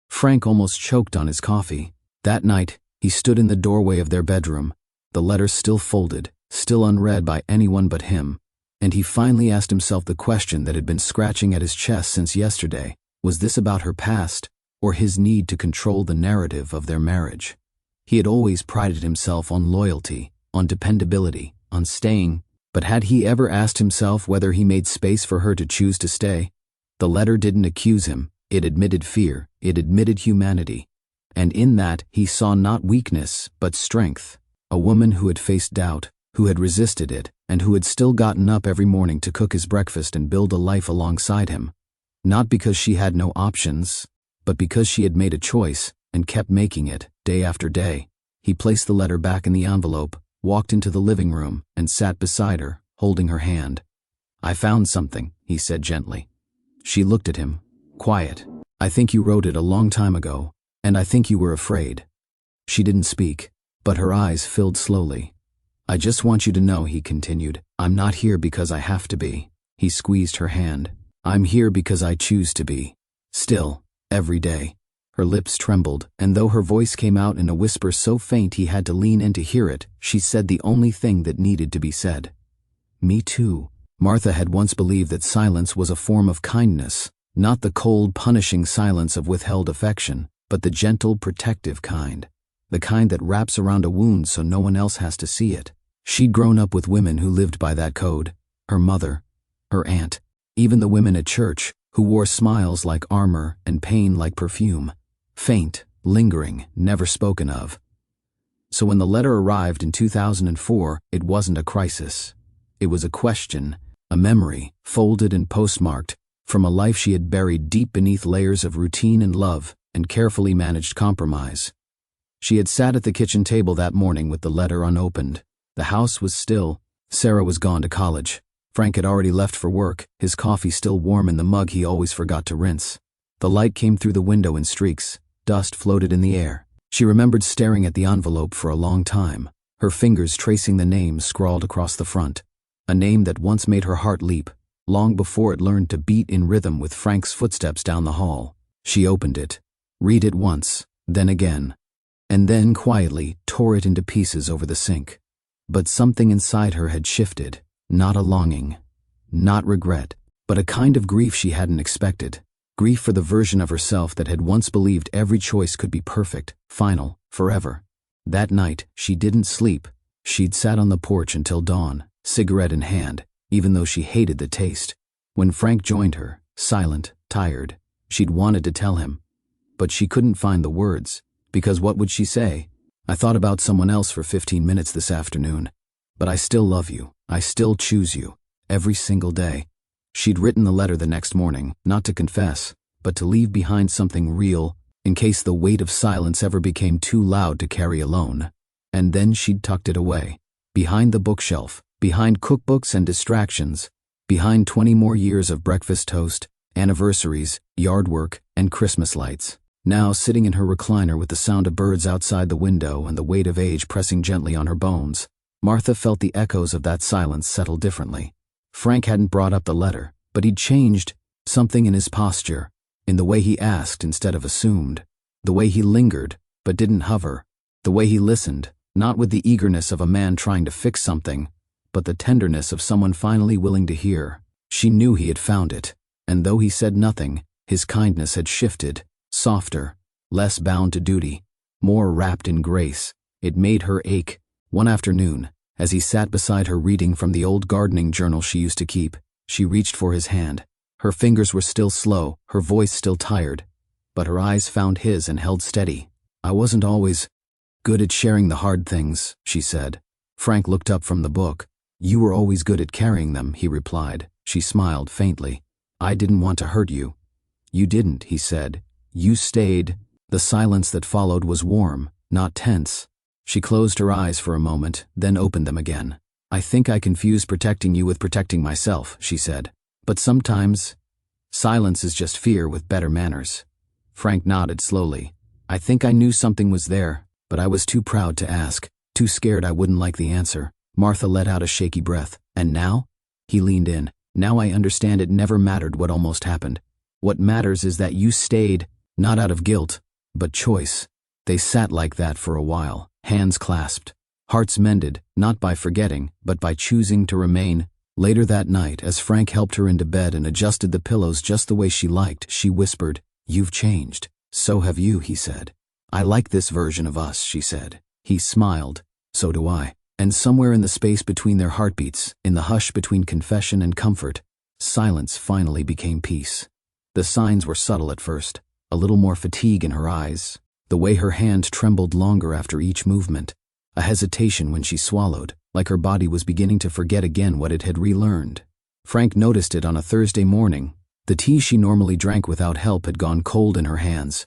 Frank almost choked on his coffee. That night, he stood in the doorway of their bedroom, the letter still folded, still unread by anyone but him, and he finally asked himself the question that had been scratching at his chest since yesterday. Was this about her past, or his need to control the narrative of their marriage? He had always prided himself on loyalty, on dependability, on staying, but had he ever asked himself whether he made space for her to choose to stay? The letter didn't accuse him, it admitted fear, it admitted humanity, and in that he saw not weakness, but strength. A woman who had faced doubt, who had resisted it, and who had still gotten up every morning to cook his breakfast and build a life alongside him. Not because she had no options, but because she had made a choice and kept making it, day after day. He placed the letter back in the envelope, walked into the living room, and sat beside her, holding her hand. I found something, he said gently. She looked at him, quiet. I think you wrote it a long time ago, and I think you were afraid. She didn't speak, but her eyes filled slowly. I just want you to know, he continued, I'm not here because I have to be. He squeezed her hand. I'm here because I choose to be. Still, every day. Her lips trembled, and though her voice came out in a whisper so faint he had to lean in to hear it, she said the only thing that needed to be said. Me too. Martha had once believed that silence was a form of kindness, not the cold, punishing silence of withheld affection, but the gentle, protective kind. The kind that wraps around a wound so no one else has to see it. She'd grown up with women who lived by that code. Her mother, her aunt, even the women at church, who wore smiles like armor and pain like perfume. Faint, lingering, never spoken of. So when the letter arrived in 2004, it wasn't a crisis. It was a question, a memory, folded and postmarked, from a life she had buried deep beneath layers of routine and love and carefully managed compromise. She had sat at the kitchen table that morning with the letter unopened. The house was still. Sarah was gone to college. Frank had already left for work, his coffee still warm in the mug he always forgot to rinse. The light came through the window in streaks. Dust floated in the air. She remembered staring at the envelope for a long time, her fingers tracing the name scrawled across the front. A name that once made her heart leap, long before it learned to beat in rhythm with Frank's footsteps down the hall. She opened it, read it once, then again, and then quietly tore it into pieces over the sink. But something inside her had shifted, not a longing, not regret, but a kind of grief she hadn't expected. Grief for the version of herself that had once believed every choice could be perfect, final, forever. That night, she didn't sleep. She'd sat on the porch until dawn, cigarette in hand, even though she hated the taste. When Frank joined her, silent, tired, she'd wanted to tell him. But she couldn't find the words, because what would she say? I thought about someone else for 15 minutes this afternoon. But I still love you. I still choose you. Every single day. She'd written the letter the next morning, not to confess, but to leave behind something real, in case the weight of silence ever became too loud to carry alone. And then she'd tucked it away. Behind the bookshelf, behind cookbooks and distractions, behind 20 more years of breakfast toast, anniversaries, yard work, and Christmas lights. Now, sitting in her recliner with the sound of birds outside the window and the weight of age pressing gently on her bones, Martha felt the echoes of that silence settle differently. Frank hadn't brought up the letter, but he'd changed something in his posture, in the way he asked instead of assumed, the way he lingered but didn't hover, the way he listened, not with the eagerness of a man trying to fix something, but the tenderness of someone finally willing to hear. She knew he had found it, and though he said nothing, his kindness had shifted, softer, less bound to duty, more wrapped in grace. It made her ache. One afternoon, as he sat beside her reading from the old gardening journal she used to keep, she reached for his hand. Her fingers were still slow, her voice still tired, but her eyes found his and held steady. I wasn't always good at sharing the hard things, she said. Frank looked up from the book. You were always good at carrying them, he replied. She smiled faintly. I didn't want to hurt you. You didn't, he said. You stayed. The silence that followed was warm, not tense. She closed her eyes for a moment, then opened them again. I think I confuse protecting you with protecting myself, she said. But sometimes, silence is just fear with better manners. Frank nodded slowly. I think I knew something was there, but I was too proud to ask, too scared I wouldn't like the answer. Martha let out a shaky breath. And now? He leaned in. Now I understand it never mattered what almost happened. What matters is that you stayed, not out of guilt, but choice. They sat like that for a while, hands clasped, hearts mended, not by forgetting, but by choosing to remain. Later that night, as Frank helped her into bed and adjusted the pillows just the way she liked, she whispered, You've changed. So have you, he said. I like this version of us, she said. He smiled. So do I. And somewhere in the space between their heartbeats, in the hush between confession and comfort, silence finally became peace. The signs were subtle at first, a little more fatigue in her eyes, the way her hand trembled longer after each movement, a hesitation when she swallowed, like her body was beginning to forget again what it had relearned. Frank noticed it on a Thursday morning. The tea she normally drank without help had gone cold in her hands.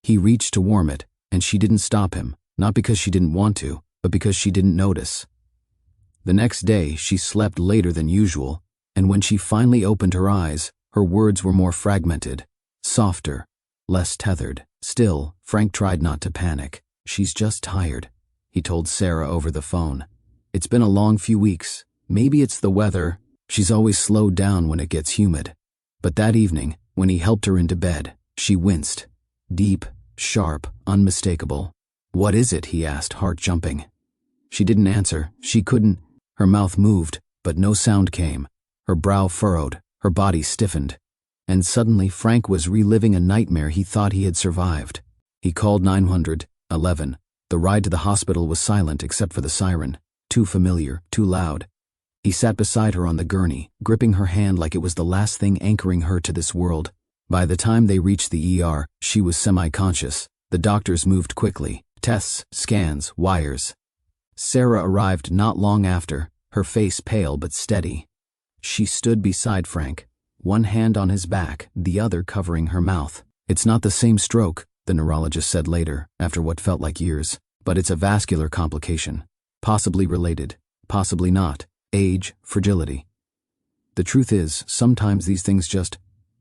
He reached to warm it, and she didn't stop him, not because she didn't want to, but because she didn't notice. The next day, she slept later than usual, and when she finally opened her eyes, her words were more fragmented, softer, less tethered. Still, Frank tried not to panic. She's just tired, he told Sarah over the phone. It's been a long few weeks. Maybe it's the weather. She's always slowed down when it gets humid. But that evening, when he helped her into bed, she winced. Deep, sharp, unmistakable. "What is it?" he asked, heart jumping. She didn't answer. She couldn't. Her mouth moved, but no sound came. Her brow furrowed, her body stiffened. And suddenly Frank was reliving a nightmare he thought he had survived. He called 911. The ride to the hospital was silent except for the siren. Too familiar, too loud. He sat beside her on the gurney, gripping her hand like it was the last thing anchoring her to this world. By the time they reached the ER, she was semi-conscious. The doctors moved quickly. Tests, scans, wires. Sarah arrived not long after, her face pale but steady. She stood beside Frank, one hand on his back, the other covering her mouth. "It's not the same stroke," the neurologist said later, after what felt like years, "but it's a vascular complication. Possibly related, possibly not. Age, fragility. The truth is, sometimes these things just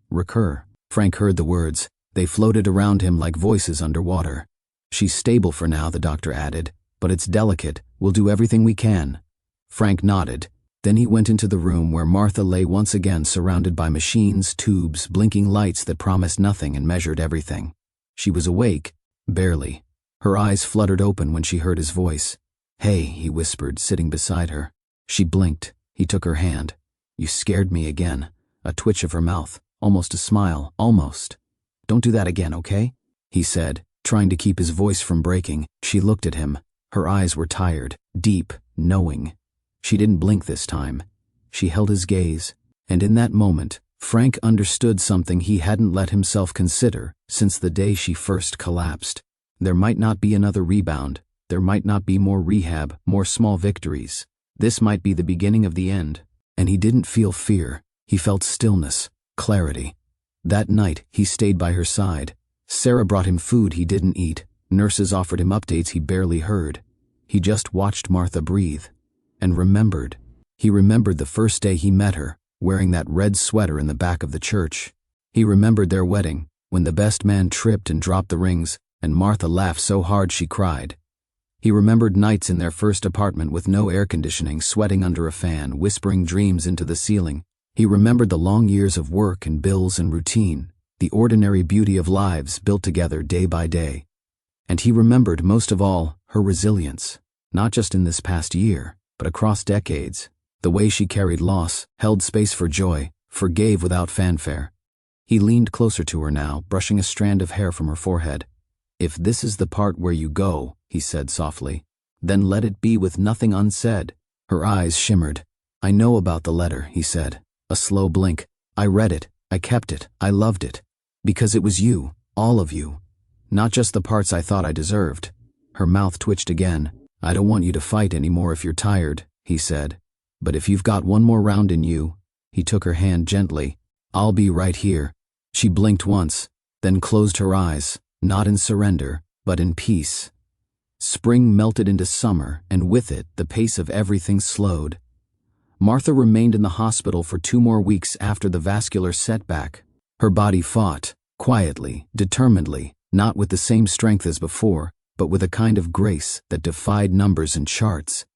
recur." Frank heard the words. They floated around him like voices underwater. "She's stable for now," the doctor added, "but it's delicate. We'll do everything we can." Frank nodded. Then he went into the room where Martha lay once again surrounded by machines, tubes, blinking lights that promised nothing and measured everything. She was awake, barely. Her eyes fluttered open when she heard his voice. "Hey," he whispered, sitting beside her. She blinked. He took her hand. "You scared me again." A twitch of her mouth, almost a smile, almost. "Don't do that again, okay?" he said, trying to keep his voice from breaking. She looked at him. Her eyes were tired, deep, knowing. She didn't blink this time. She held his gaze, and in that moment, Frank understood something he hadn't let himself consider since the day she first collapsed. There might not be another rebound. There might not be more rehab, more small victories. This might be the beginning of the end. And he didn't feel fear. He felt stillness, clarity. That night, he stayed by her side. Sarah brought him food he didn't eat. Nurses offered him updates he barely heard. He just watched Martha breathe. And remembered. He remembered the first day he met her, wearing that red sweater in the back of the church. He remembered their wedding, when the best man tripped and dropped the rings, and Martha laughed so hard she cried. He remembered nights in their first apartment with no air conditioning, sweating under a fan, whispering dreams into the ceiling. He remembered the long years of work and bills and routine, the ordinary beauty of lives built together day by day. And he remembered, most of all, her resilience, not just in this past year, but across decades. The way she carried loss, held space for joy, forgave without fanfare. He leaned closer to her now, brushing a strand of hair from her forehead. "If this is the part where you go," he said softly, "then let it be with nothing unsaid." Her eyes shimmered. "I know about the letter," he said. A slow blink. "I read it. I kept it. I loved it. Because it was you, all of you. Not just the parts I thought I deserved." Her mouth twitched again. "I don't want you to fight anymore if you're tired," he said. "But if you've got one more round in you," he took her hand gently, "I'll be right here." She blinked once, then closed her eyes, not in surrender, but in peace. Spring melted into summer, and with it, the pace of everything slowed. Martha remained in the hospital for 2 more weeks after the vascular setback. Her body fought, quietly, determinedly, not with the same strength as before, but with a kind of grace that defied numbers and charts.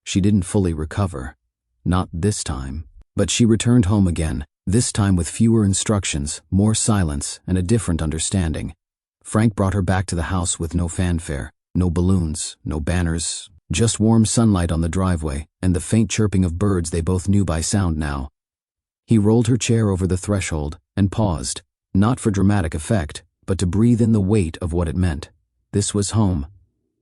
She didn't fully recover. Not this time. But she returned home again, this time with fewer instructions, more silence, and a different understanding. Frank brought her back to the house with no fanfare, no balloons, no banners, just warm sunlight on the driveway and the faint chirping of birds they both knew by sound now. He rolled her chair over the threshold and paused, not for dramatic effect, but to breathe in the weight of what it meant. This was home.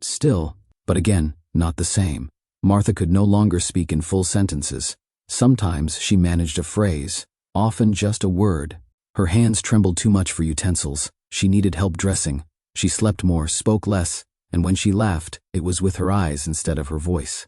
Still, but again, not the same. Martha could no longer speak in full sentences. Sometimes she managed a phrase, often just a word. Her hands trembled too much for utensils. She needed help dressing. She slept more, spoke less, and when she laughed, it was with her eyes instead of her voice.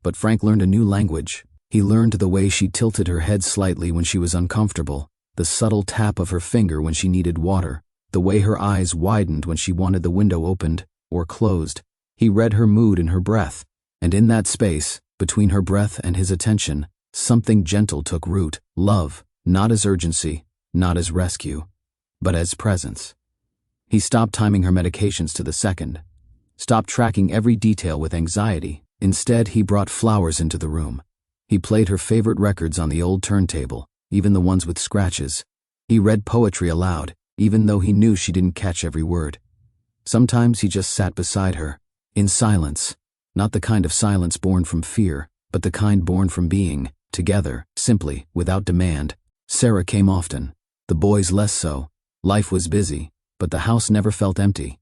But Frank learned a new language. He learned the way she tilted her head slightly when she was uncomfortable, the subtle tap of her finger when she needed water, the way her eyes widened when she wanted the window opened or closed. He read her mood in her breath, and in that space, between her breath and his attention, something gentle took root, love, not as urgency, not as rescue, but as presence. He stopped timing her medications to the second, stopped tracking every detail with anxiety, Instead, he brought flowers into the room. He played her favorite records on the old turntable, even the ones with scratches. He read poetry aloud, even though he knew she didn't catch every word. Sometimes he just sat beside her, in silence, not the kind of silence born from fear, but the kind born from being, together, simply, without demand. Sarah came often, the boys less so. Life was busy, but the house never felt empty.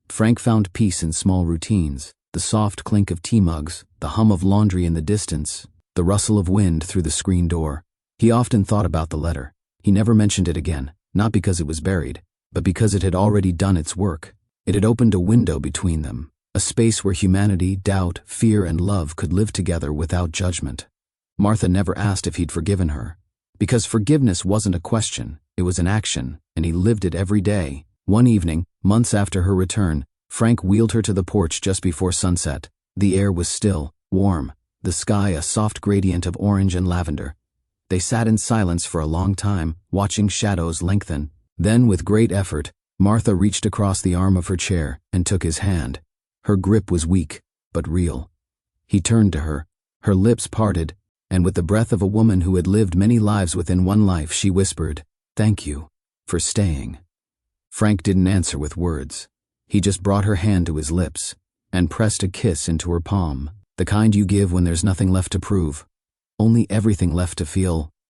Frank found peace in small routines, the soft clink of tea mugs, the hum of laundry in the distance, the rustle of wind through the screen door. He often thought about the letter. He never mentioned it again, not because it was buried, but because it had already done its work. It had opened a window between them, a space where humanity, doubt, fear, and love could live together without judgment. Martha never asked if he'd forgiven her, because forgiveness wasn't a question, it was an action, and he lived it every day. One evening, months after her return, Frank wheeled her to the porch just before sunset. The air was still, warm, the sky a soft gradient of orange and lavender. They sat in silence for a long time, watching shadows lengthen. Then, with great effort, Martha reached across the arm of her chair and took his hand. Her grip was weak, but real. He turned to her, her lips parted, and with the breath of a woman who had lived many lives within one life, she whispered, "Thank you for staying." Frank didn't answer with words. He just brought her hand to his lips and pressed a kiss into her palm, the kind you give when there's nothing left to prove, only everything left to feel.